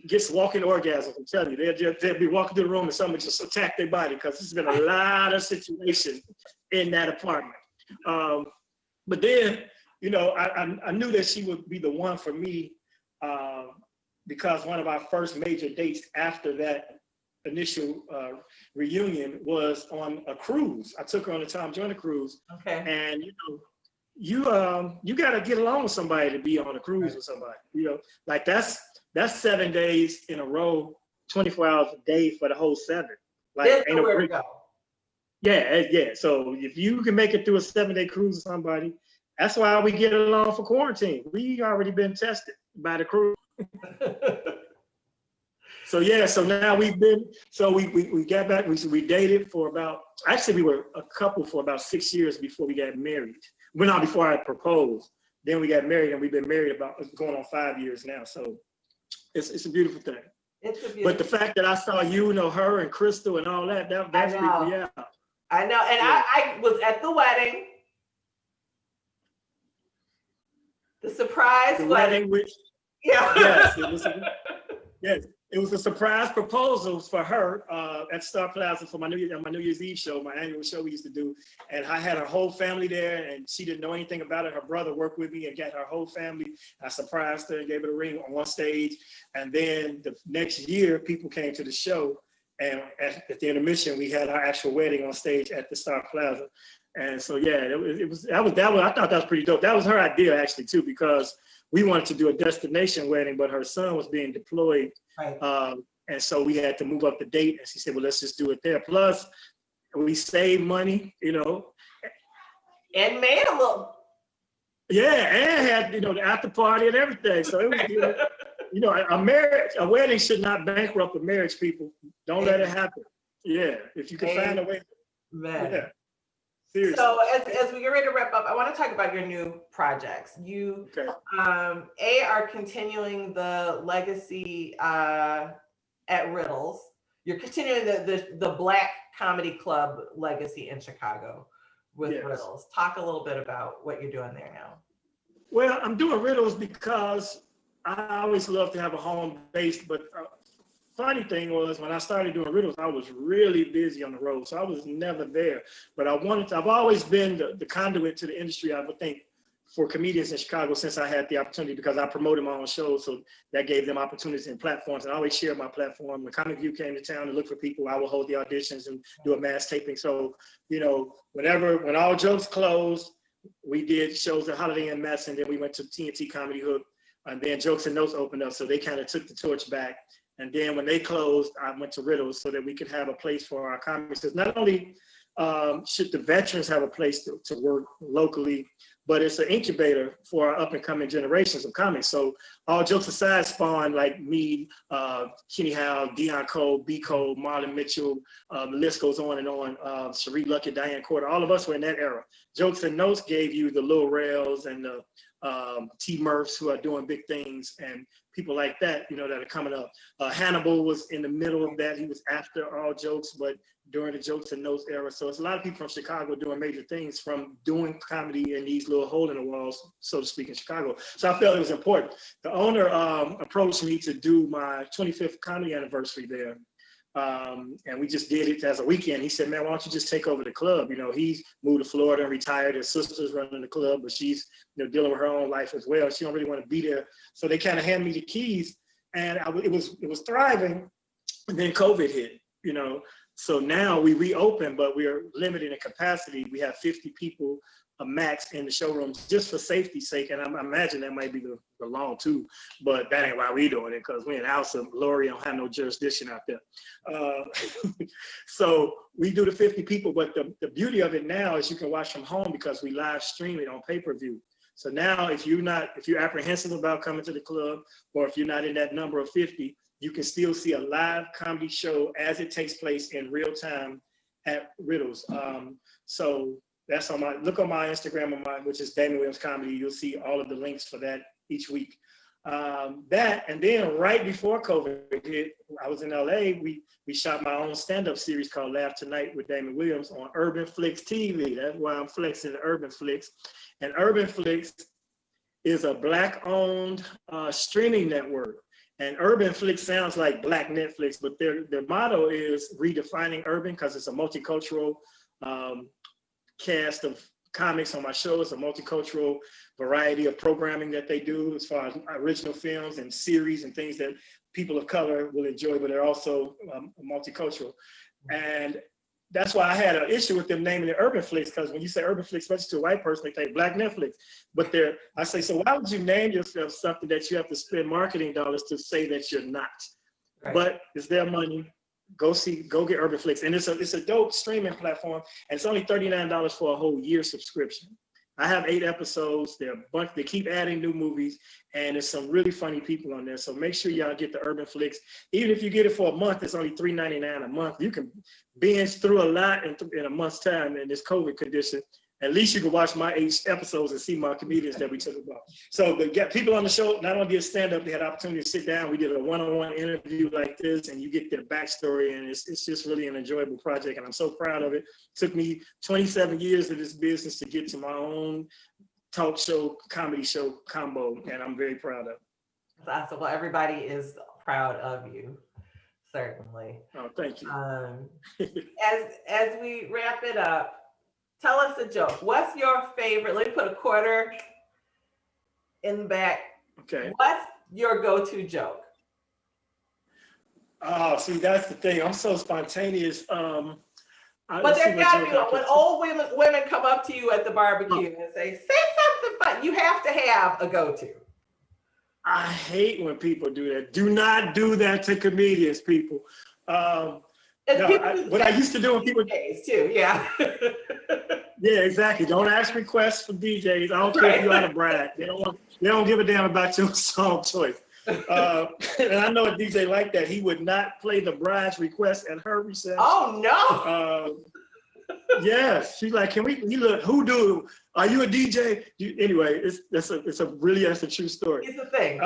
[SPEAKER 3] gets walking orgasms. I'm telling you, they'll be walking through the room and someone just attack their body, because there's been a lot of situations in that apartment. But then, I knew that she would be the one for me, because one of our first major dates after that initial reunion was on a cruise. I took her on a Tom Joyner cruise.
[SPEAKER 1] Okay.
[SPEAKER 3] And you got to get along with somebody to be on a cruise with somebody. Like that's 7 days in a row, 24 hours a day for the whole 7. Like,
[SPEAKER 1] there's nowhere to go.
[SPEAKER 3] Yeah. So if you can make it through a 7-day cruise with somebody, that's why we get along for quarantine. We already been tested by the cruise. So now we got back, we dated for about, actually we were a couple for about 6 years before we got married. Well, not before I proposed. Then we got married, and we've been married about going on 5 years now. So it's a beautiful thing. But the fact that I saw her and Crystal and all that freaked me out.
[SPEAKER 1] I know, and yeah. I was at the wedding. The surprise wedding.
[SPEAKER 3] Yes, it was a surprise proposal for her at Star Plaza for my New Year's Eve show, my annual show we used to do. And I had her whole family there, and she didn't know anything about it. Her brother worked with me and got her whole family. I surprised her and gave her the ring on one stage. And then the next year, people came to the show, and at the intermission, we had our actual wedding on stage at the Star Plaza. And so I thought that was pretty dope. That was her idea actually too, because we wanted to do a destination wedding, but her son was being deployed.
[SPEAKER 1] Right.
[SPEAKER 3] And so we had to move up the date, and she said, well, let's just do it there. Plus, we saved money,
[SPEAKER 1] And made a little.
[SPEAKER 3] Yeah, and had, the after party and everything. So it was, a wedding should not bankrupt a marriage, people. Don't let it happen. Yeah, if you can find a way.
[SPEAKER 1] Man.
[SPEAKER 3] Yeah. Seriously.
[SPEAKER 1] So as we get ready to wrap up, I want to talk about your new projects. You are continuing the legacy at Riddles. You're continuing the Black Comedy Club legacy in Chicago with Riddles. Talk a little bit about what you're doing there now.
[SPEAKER 3] Well, I'm doing Riddles because I always love to have a home base, but funny thing was, when I started doing Riddles, I was really busy on the road, so I was never there. But I've always been the conduit to the industry, I would think, for comedians in Chicago since I had the opportunity, because I promoted my own shows, so that gave them opportunities and platforms. And I always shared my platform. When Comic View came to town to look for people, I would hold the auditions and do a mass taping. So, when all jokes closed, we did shows at Holiday Inn Mess, and then we went to TNT Comedy Hook, and then Jokes and Notes opened up, so they kind of took the torch back. And then when they closed, I went to Riddles so that we could have a place for our comics. Because not only should the veterans have a place to work locally, but it's an incubator for our up and coming generations of comics. So all jokes aside, spawned like me, Kenny Howe, Deion Cole, B. Cole, Marlon Mitchell, the list goes on and on. Sheree Luckett, Diane Corder, all of us were in that era. Jokes and Notes gave you the Lil Rails and the T. Murphs, who are doing big things, and people like that, that are coming up. Hannibal was in the middle of that. He was after all jokes, but during the Jokes and Notes era. So it's a lot of people from Chicago doing major things, from doing comedy in these little hole in the walls, so to speak, in Chicago. So I felt it was important. The owner approached me to do my 25th comedy anniversary there. And we just did it as a weekend. He said, man, why don't you just take over the club? He's moved to Florida and retired. His sister's running the club, but she's dealing with her own life as well. She don't really want to be there. So they kind of handed me the keys, and it was thriving. And then COVID hit, So now we reopen, but we are limited in capacity. We have 50 people a max in the showroom just for safety's sake. And I imagine that might be the law too, but that ain't why we doing it, because we in the house of glory, don't have no jurisdiction out there. So we do the 50 people, but the beauty of it now is you can watch from home because we live stream it on pay-per-view. So now if you're apprehensive about coming to the club, or if you're not in that number of 50, you can still see a live comedy show as it takes place in real time at Riddles. So that's look on my Instagram, which is Damon Williams Comedy. You'll see all of the links for that each week. That, and then right before COVID hit, I was in LA, we shot my own stand-up series called Laugh Tonight with Damon Williams on Urban Flix TV. That's why I'm flexing Urban Flix. And Urban Flix is a Black-owned streaming network. And Urban Flix sounds like Black Netflix, but their motto is redefining urban, because it's a multicultural cast of comics on my show. It's a multicultural variety of programming that they do as far as original films and series and things that people of color will enjoy, but they're also multicultural. And that's why I had an issue with them naming it Urban Flix, because when you say Urban Flix, especially to a white person, they think Black Netflix. But I say, so why would you name yourself something that you have to spend marketing dollars to say that you're not? Right. But it's their money. Go get Urban Flix. And it's a dope streaming platform, and it's only $39 for a whole year subscription. I have 8 episodes. They keep adding new movies, and there's some really funny people on there. So make sure y'all get the Urban Flix. Even if you get it for a month, it's only $3.99 a month. You can binge through a lot in a month's time in this COVID condition. At least you can watch my 8 episodes and see my comedians that we took about. So the people on the show not only did stand up, they had the opportunity to sit down. We did a one-on-one interview like this, and you get their backstory, and it's just really an enjoyable project, and I'm so proud of it. It took me 27 years of this business to get to my own talk show, comedy show combo, and I'm very proud of it.
[SPEAKER 1] That's awesome. Well, everybody is proud of you, certainly.
[SPEAKER 3] Oh, thank you.
[SPEAKER 1] As we wrap it up, tell us a joke. What's your favorite? Let me put a quarter in the back.
[SPEAKER 3] Okay.
[SPEAKER 1] What's your go-to joke?
[SPEAKER 3] Oh, see, that's the thing. I'm so spontaneous.
[SPEAKER 1] But there's got to be when old women come up to you at the barbecue and say something fun. You have to have a go-to.
[SPEAKER 3] I hate when people do that. Do not do that to comedians, people. What I used to do when people
[SPEAKER 1] DJs too, yeah.
[SPEAKER 3] Yeah, exactly. Don't ask requests for DJs. I don't care if you want to brag. They don't give a damn about your song choice. And I know a DJ like that. He would not play the bride's request at her reception.
[SPEAKER 1] Oh no.
[SPEAKER 3] Yes, she's like, can we look? Are you a DJ? Anyway, that's a true story.
[SPEAKER 1] It's a thing.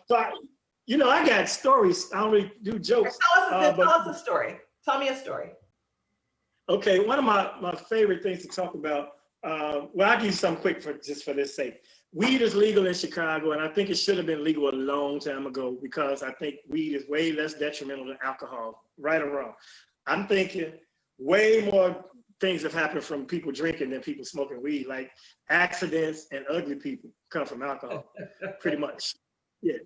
[SPEAKER 3] So I got stories. I don't really do jokes.
[SPEAKER 1] Tell us a story. Tell me a story.
[SPEAKER 3] Okay, one of my favorite things to talk about, I'll give you some quick for this sake. Weed is legal in Chicago, and I think it should have been legal a long time ago, because I think weed is way less detrimental than alcohol, right or wrong. I'm thinking way more things have happened from people drinking than people smoking weed, like accidents and ugly people come from alcohol, pretty much. Yeah.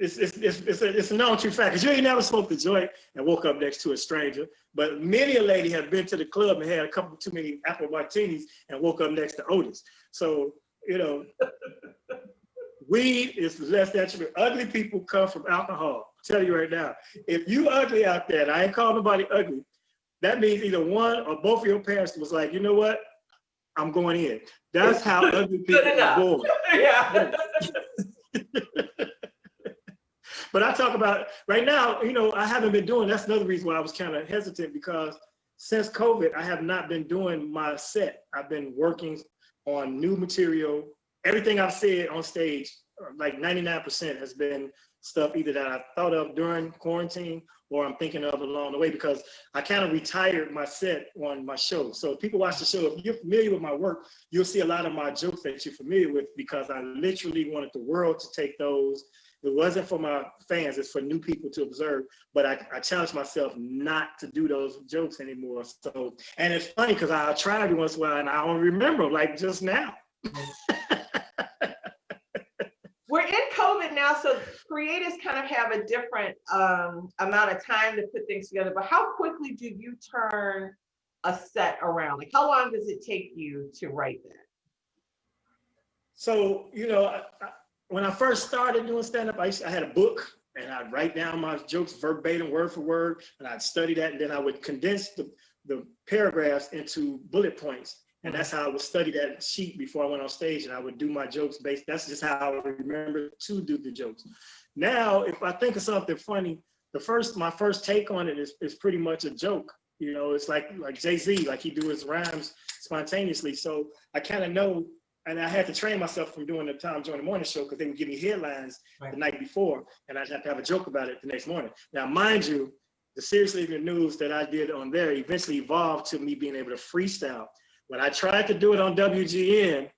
[SPEAKER 3] It's a known true fact, because you ain't never smoked a joint and woke up next to a stranger. But many a lady have been to the club and had a couple too many apple martinis and woke up next to Otis. So, weed is less detrimental. Ugly people come from alcohol. I'll tell you right now, if you ugly out there, and I ain't calling nobody ugly, that means either one or both of your parents was like, you know what? I'm going in. That's how ugly people are born.
[SPEAKER 1] Yeah.
[SPEAKER 3] But I talk about right now, I haven't been doing, that's another reason why I was kind of hesitant, because since COVID, I have not been doing my set. I've been working on new material. Everything I've said on stage, like 99% has been stuff either that I thought of during quarantine or I'm thinking of along the way, because I kind of retired my set on my show. So if people watch the show, if you're familiar with my work, you'll see a lot of my jokes that you're familiar with, because I literally wanted the world to take those. It wasn't for my fans, it's for new people to observe. But I challenged myself not to do those jokes anymore. So, and it's funny because I try every once in a while and I don't remember, like just now.
[SPEAKER 1] We're in COVID it now. So creators kind of have a different amount of time to put things together, but how quickly do you turn a set around? Like, how long does it take you to write that?
[SPEAKER 3] So, when I first started doing stand-up, I had a book, and I'd write down my jokes verbatim, word for word, and I'd study that, and then I would condense the paragraphs into bullet points. And that's how I would study that sheet before I went on stage, and I would do my jokes based. That's just how I remember to do the jokes. Now, if I think of something funny, my first take on it is pretty much a joke. It's like Jay-Z, like he do his rhymes spontaneously. So I kind of know, and I had to train myself from doing the Tom Joyner Morning Show, because they would give me headlines the night before, and I'd have to have a joke about it the next morning. Now, mind you, the Seriously Ignorant News that I did on there eventually evolved to me being able to freestyle. When I tried to do it on WGN,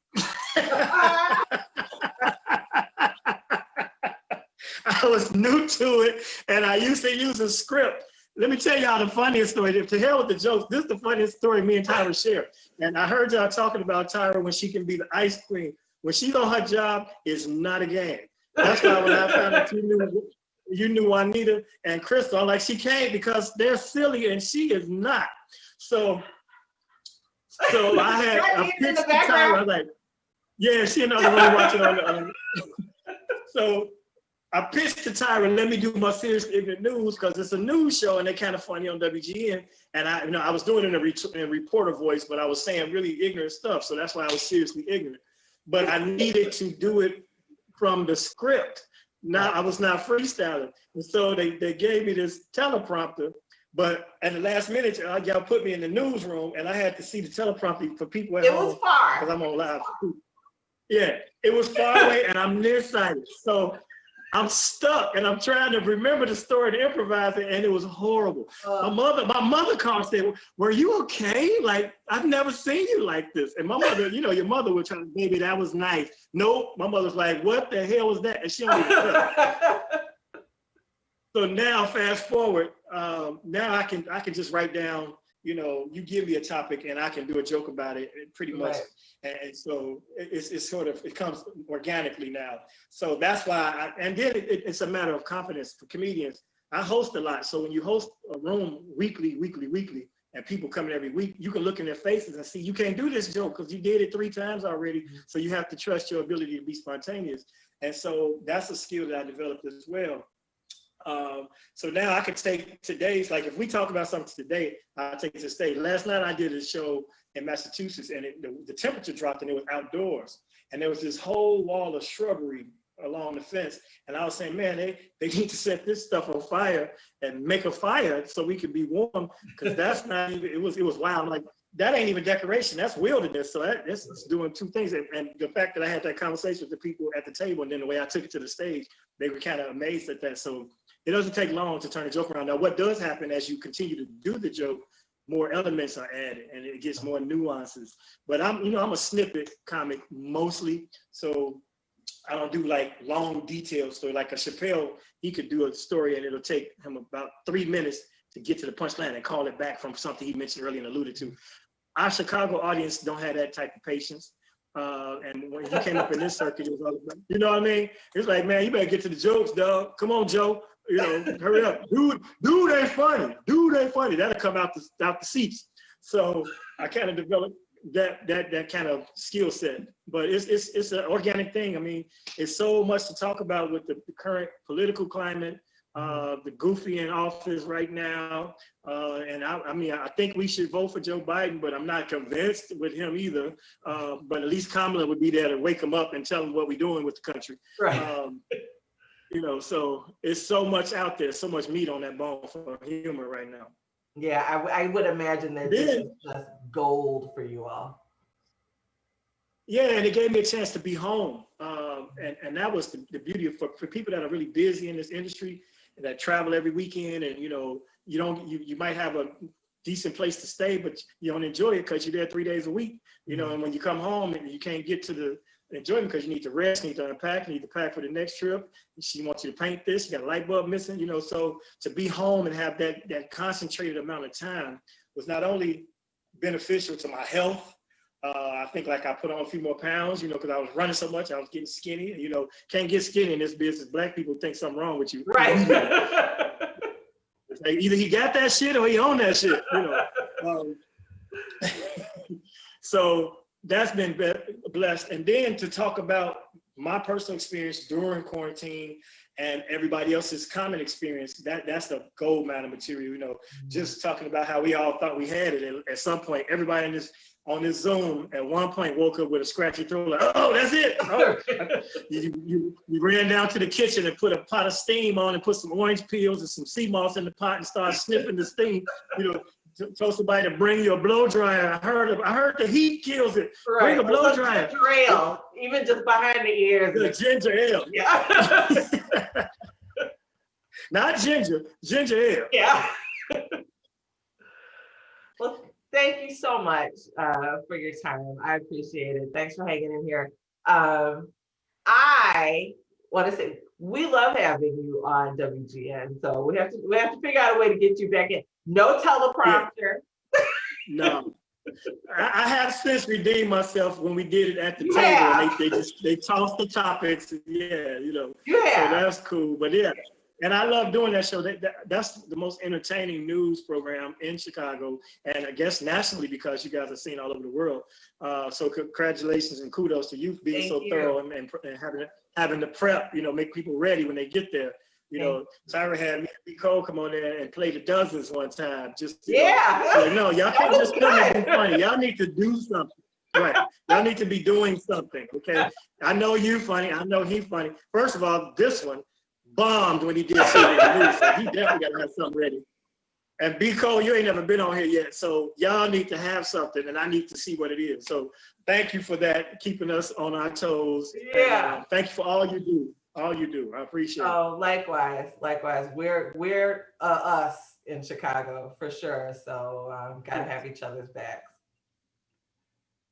[SPEAKER 3] I was new to it, and I used to use a script. Let me tell y'all the funniest story. To hell with the jokes, this is the funniest story me and Tyra share. And I heard y'all talking about Tyra when she can be the ice queen. When she's on her job, it's not a game. That's why when I found out you knew Juanita and Crystal, I'm like, she can't, because they're silly and she is not. So I pitched to Tyra. I was like, yeah, she in the other room watching on the. So I pitched to Tyra, let me do my Seriously Ignorant News, because it's a news show and they're kind of funny on WGN. And I was doing it in a reporter voice, but I was saying really ignorant stuff. So that's why I was seriously ignorant. But I needed to do it from the script. Now I was not freestyling. And so they gave me this teleprompter. But at the last minute, y'all put me in the newsroom, and I had to see the teleprompter for people at home.
[SPEAKER 1] It was far.
[SPEAKER 3] Because I'm on live. Yeah, it was far away, and I'm nearsighted. So I'm stuck, and I'm trying to remember the story to improvise it, and it was horrible. My mother called and said, "Were you okay? Like, I've never seen you like this." And my mother, your mother was trying to, baby, that was nice. Nope, my mother's like, "What the hell was that?" And she don't even know. So now, fast forward, now I can just write down, you give me a topic and I can do a joke about it pretty much. Right. And so it comes organically now. So that's why, and then it's a matter of confidence for comedians. I host a lot. So when you host a room weekly, and people coming every week, you can look in their faces and see, you can't do this joke because you did it 3 times already. So you have to trust your ability to be spontaneous. And so that's a skill that I developed as well. So now I could take today's, like if we talk about something today, I'll take it to stage. Last night I did a show in Massachusetts, and the temperature dropped, and it was outdoors. And there was this whole wall of shrubbery along the fence. And I was saying, man, they need to set this stuff on fire and make a fire so we could be warm, because that's not even, it was wild. Like, that ain't even decoration, that's wilderness. So that's doing 2 things. And the fact that I had that conversation with the people at the table, and then the way I took it to the stage, they were kind of amazed at that. So it doesn't take long to turn a joke around. Now, what does happen as you continue to do the joke, more elements are added and it gets more nuances. But I'm a snippet comic mostly. So I don't do like long detailed story. Like a Chappelle, he could do a story and it'll take him about 3 minutes to get to the punchline and call it back from something he mentioned earlier and alluded to. Our Chicago audience don't have that type of patience. And when he came up in this circuit, it was all about, you know what I mean? It's like, man, you better get to the jokes, dog. Come on, Joe. Hurry up. Dude ain't funny. That'll come out the seats. So I kind of developed that kind of skill set. But it's an organic thing. I mean, it's so much to talk about with the current political climate, the goofy in office right now. And I think we should vote for Joe Biden, but I'm not convinced with him either. But at least Kamala would be there to wake him up and tell him what we're doing with the country.
[SPEAKER 1] Right.
[SPEAKER 3] So it's so much out there, so much meat on that bone for humor right now.
[SPEAKER 1] Yeah, I would imagine that this is just gold for you all.
[SPEAKER 3] Yeah, and it gave me a chance to be home. And that was the beauty of, for people that are really busy in this industry, that travel every weekend, and you might have a decent place to stay, but you don't enjoy it because you're there 3 days a week. And when you come home and you can't get to the enjoyment because you need to rest, you need to unpack, you need to pack for the next trip. She wants you to paint this, you got a light bulb missing, so to be home and have that concentrated amount of time was not only beneficial to my health, I think like I put on a few more pounds, because I was running so much, I was getting skinny. Can't get skinny in this business. Black people think something wrong with you.
[SPEAKER 1] Right.
[SPEAKER 3] It's like either he got that shit or he own that shit. So that's been blessed. And then to talk about my personal experience during quarantine and everybody else's common experience, that's the gold mine of material. Just talking about how we all thought we had it. And at some point, everybody on this Zoom at one point woke up with a scratchy throat, like, oh, that's it. Oh. you ran down to the kitchen and put a pot of steam on and put some orange peels and some sea moss in the pot and started sniffing the steam. Told somebody to bring you a blow dryer. I heard the heat kills it.
[SPEAKER 1] Right.
[SPEAKER 3] Bring a blow dryer.
[SPEAKER 1] Ginger ale, even just behind the ears.
[SPEAKER 3] The ginger ale.
[SPEAKER 1] Yeah.
[SPEAKER 3] Not ginger ale.
[SPEAKER 1] Yeah. Well, thank you so much for your time. I appreciate it. Thanks for hanging in here. I want to say we love having you on WGN. So we have to figure out a way to get you back in. No teleprompter.
[SPEAKER 3] Yeah. No. I have since redeemed myself when we did it at the table. And they tossed the topics. Yeah, So that's cool. But yeah. And I love doing that show. That's the most entertaining news program in Chicago, and I guess nationally, because you guys are seen all over the world. So congratulations and kudos to you being so thorough and having the prep, make people ready when they get there. Tyra had me and Cole come on there and play the dozens one time. No, y'all can't just come and be funny. Y'all need to do something. Right. Y'all need to be doing something. Okay. I know you funny. I know he funny. First of all, this one bombed when he did City of the News, so he definitely got to have something ready. And B. Cole, you ain't never been on here yet, so y'all need to have something, and I need to see what it is. So thank you for that, keeping us on our toes.
[SPEAKER 1] Yeah.
[SPEAKER 3] And, thank you for all you do. All you do. I appreciate it.
[SPEAKER 1] Oh, likewise. We're us in Chicago for sure. So gotta have each other's backs.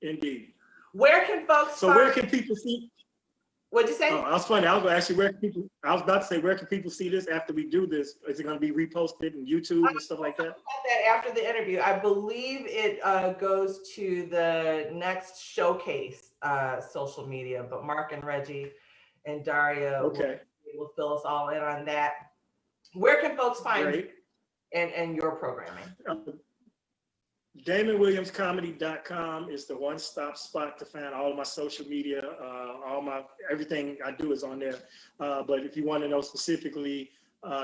[SPEAKER 3] Indeed.
[SPEAKER 1] Where can folks
[SPEAKER 3] where can people see?
[SPEAKER 1] What'd you say?
[SPEAKER 3] Oh, I was funny. I was going to ask you I was about to say, where can people see this after we do this? Is it going to be reposted on YouTube and stuff like that?
[SPEAKER 1] About that after the interview. I believe it goes to the next showcase social media, but Mark and Reggie and Daria will fill us all in on that. Where can folks find you and your programming?
[SPEAKER 3] DamonWilliamsComedy.com is the one-stop spot to find all of my social media. Everything I do is on there. But if you want to know specifically,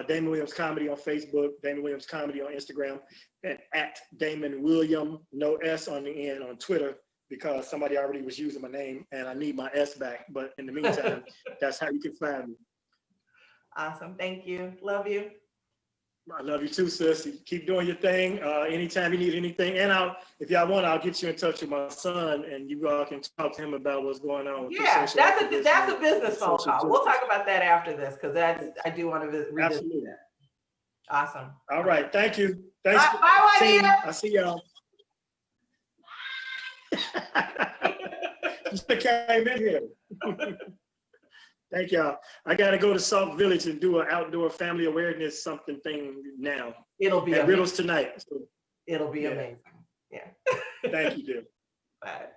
[SPEAKER 3] Damon Williams Comedy on Facebook, Damon Williams Comedy on Instagram, and at Damon William, no S on the end, on Twitter, because somebody already was using my name and I need my S back. But in the meantime, that's how you can find me.
[SPEAKER 1] Awesome. Thank you. Love you.
[SPEAKER 3] I love you too, sis. Keep doing your thing. Anytime you need anything, and if y'all want, I'll get you in touch with my son, and you all can talk to him about what's going on.
[SPEAKER 1] Yeah, that's a business phone call. We'll talk about that after this, because I do want to revisit that. Awesome.
[SPEAKER 3] All right, thank you. Thanks.
[SPEAKER 1] Bye, Juanita.
[SPEAKER 3] I see y'all. Just came in here. Thank y'all. I got to go to Salt Village and do an outdoor family awareness something thing now.
[SPEAKER 1] It'll be
[SPEAKER 3] at Riddles tonight. So,
[SPEAKER 1] it'll be amazing. Yeah.
[SPEAKER 3] Thank you, dear.
[SPEAKER 1] Bye.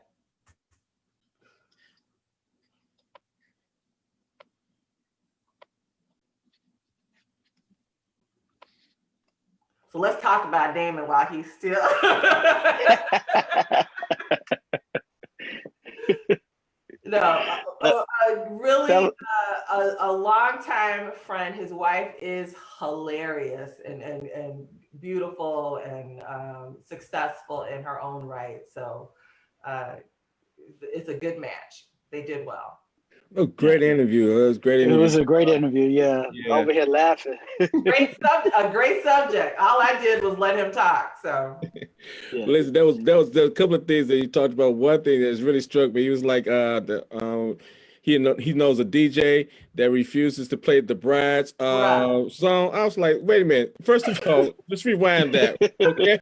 [SPEAKER 1] So let's talk about Damon while he's still. No, really a longtime friend. His wife is hilarious and beautiful and successful in her own right. So it's a good match. They did well.
[SPEAKER 4] Oh, great interview. It was a great interview.
[SPEAKER 5] It was a great interview. Yeah. Over here laughing.
[SPEAKER 1] A great subject. All I did was let him talk. So.
[SPEAKER 4] Yeah. Listen, there was a couple of things that you talked about. One thing that's really struck me. He was like, he knows a DJ that refuses to play the Bride's song. I was like, wait a minute. First of all, let's rewind that. Okay.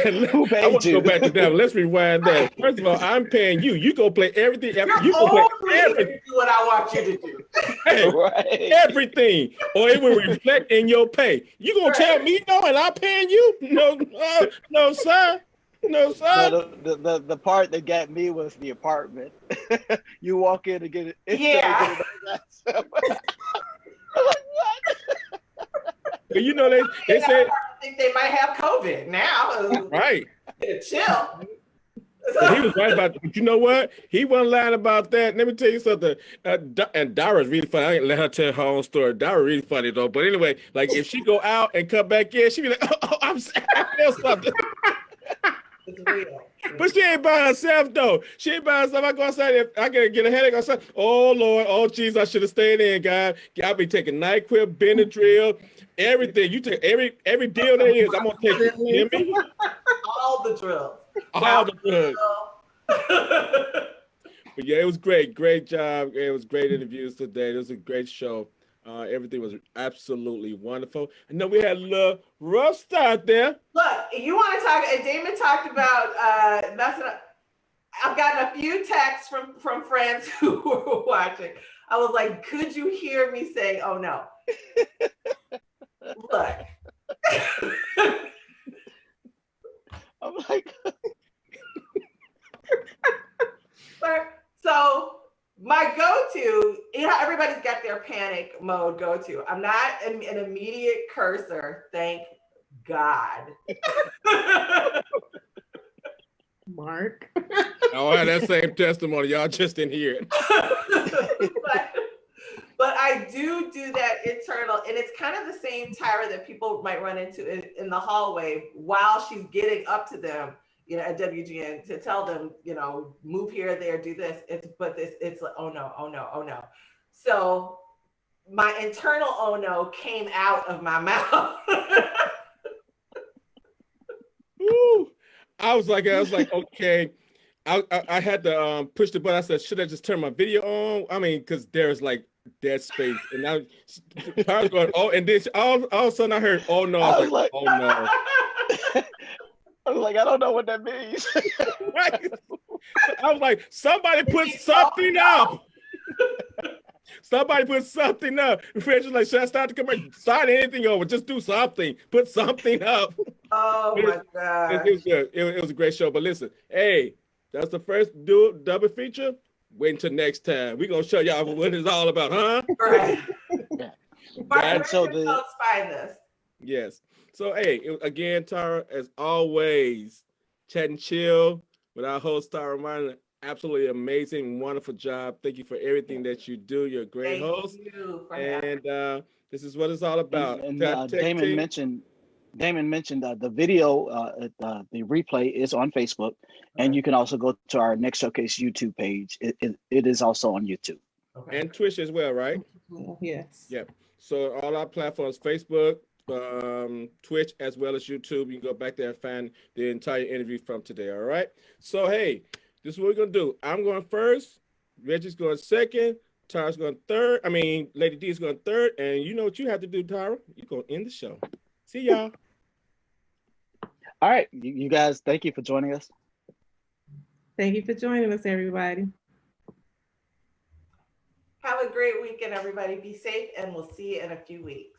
[SPEAKER 4] I want to go back to that. Let's rewind that. First of all, I'm paying you. You go play everything. You go play everything.
[SPEAKER 1] Do what I want you to do.
[SPEAKER 4] Hey, everything, or it will reflect in your pay. You gonna tell me no, and I'm paying you? No, sir. No,
[SPEAKER 5] No,
[SPEAKER 4] son.
[SPEAKER 5] the part that got me was the apartment. You walk in and get it instantly
[SPEAKER 1] Yeah.
[SPEAKER 5] get it on that. I'm like, what?
[SPEAKER 4] But you know, they
[SPEAKER 1] I
[SPEAKER 4] say
[SPEAKER 1] think they might have COVID now.
[SPEAKER 4] right.
[SPEAKER 1] Chill.
[SPEAKER 4] But he was right about. But you know what? He wasn't lying about that. Let me tell you something. And Dara's really funny. I ain't let her tell her own story. Dara really funny though. But anyway, like if she go out and come back in, she be like, "Oh, I feel something."
[SPEAKER 1] It's real.
[SPEAKER 4] But she ain't by herself though. She ain't by herself. I go outside. If I get a headache, I say, "Oh Lord, oh jeez, I should have stayed in, God. I be taking NyQuil, Benadryl, everything. You take every deal there is. I'm gonna take it. You hear me?
[SPEAKER 1] All the drills.
[SPEAKER 4] All the drugs. But yeah, it was great. Great job. It was great interviews today. It was a great show. Everything was absolutely wonderful. I know we had a little rough start there.
[SPEAKER 1] Look, you want to talk? Damon talked about messing up. I've gotten a few texts from friends who were watching. I was like, could you hear me say, "Oh no"? Look.
[SPEAKER 5] I'm like,
[SPEAKER 1] so my go-to, everybody's got their panic mode go-to. I'm not an immediate cursor, thank God.
[SPEAKER 6] Mark.
[SPEAKER 4] Oh, I had that same testimony. Y'all just didn't hear it.
[SPEAKER 1] But I do that internal, and it's kind of the same Tyra that people might run into in the hallway while she's getting up to them, at WGN to tell them, move here, there, do this. It's like, oh no, oh no, oh no. So my internal oh no came out of my mouth.
[SPEAKER 4] Woo. I was like, okay. I had to push the button. I said, should I just turn my video on? I mean, because there's like dead space, and now I was going, oh, and then all of a sudden I heard, oh no, I was like, oh no.
[SPEAKER 5] I was like, I don't know what that means.
[SPEAKER 4] Right? So I was like, somebody put something up. Somebody put something up. Friends was like, should I start the commercial? Start anything over. Just do something. Put something up.
[SPEAKER 1] Oh my God.
[SPEAKER 4] It was good. It was a great show. But listen, hey, that's the first double feature. Wait until next time. We're going to show y'all what it's all about, huh?
[SPEAKER 1] Right.
[SPEAKER 5] And so
[SPEAKER 1] find this.
[SPEAKER 4] Yes. So, hey, again, Tyra, as always, chat and chill with our host, Tyra Minor. Absolutely amazing, wonderful job. Thank you for everything that you do. You're a great host. And this is what it's all about.
[SPEAKER 5] And Damon mentioned the video, the replay is on Facebook, and you can also go to our Next Showcase YouTube page. It is also on YouTube.
[SPEAKER 4] Okay. And Twitch as well, right?
[SPEAKER 6] Yes.
[SPEAKER 4] Yep. So all our platforms, Facebook, Twitch, as well as YouTube. You can go back there and find the entire interview from today. All right. So hey, this is what we're gonna do. I'm going first. Reggie's going second. Tyra's going third. I mean, Lady D is going third. And you know what you have to do, Tyra? You're gonna end the show. See y'all.
[SPEAKER 5] All right, you guys. Thank you for joining us.
[SPEAKER 6] Thank you for joining us, everybody.
[SPEAKER 1] Have a great weekend, everybody. Be safe, and we'll see you in a few weeks.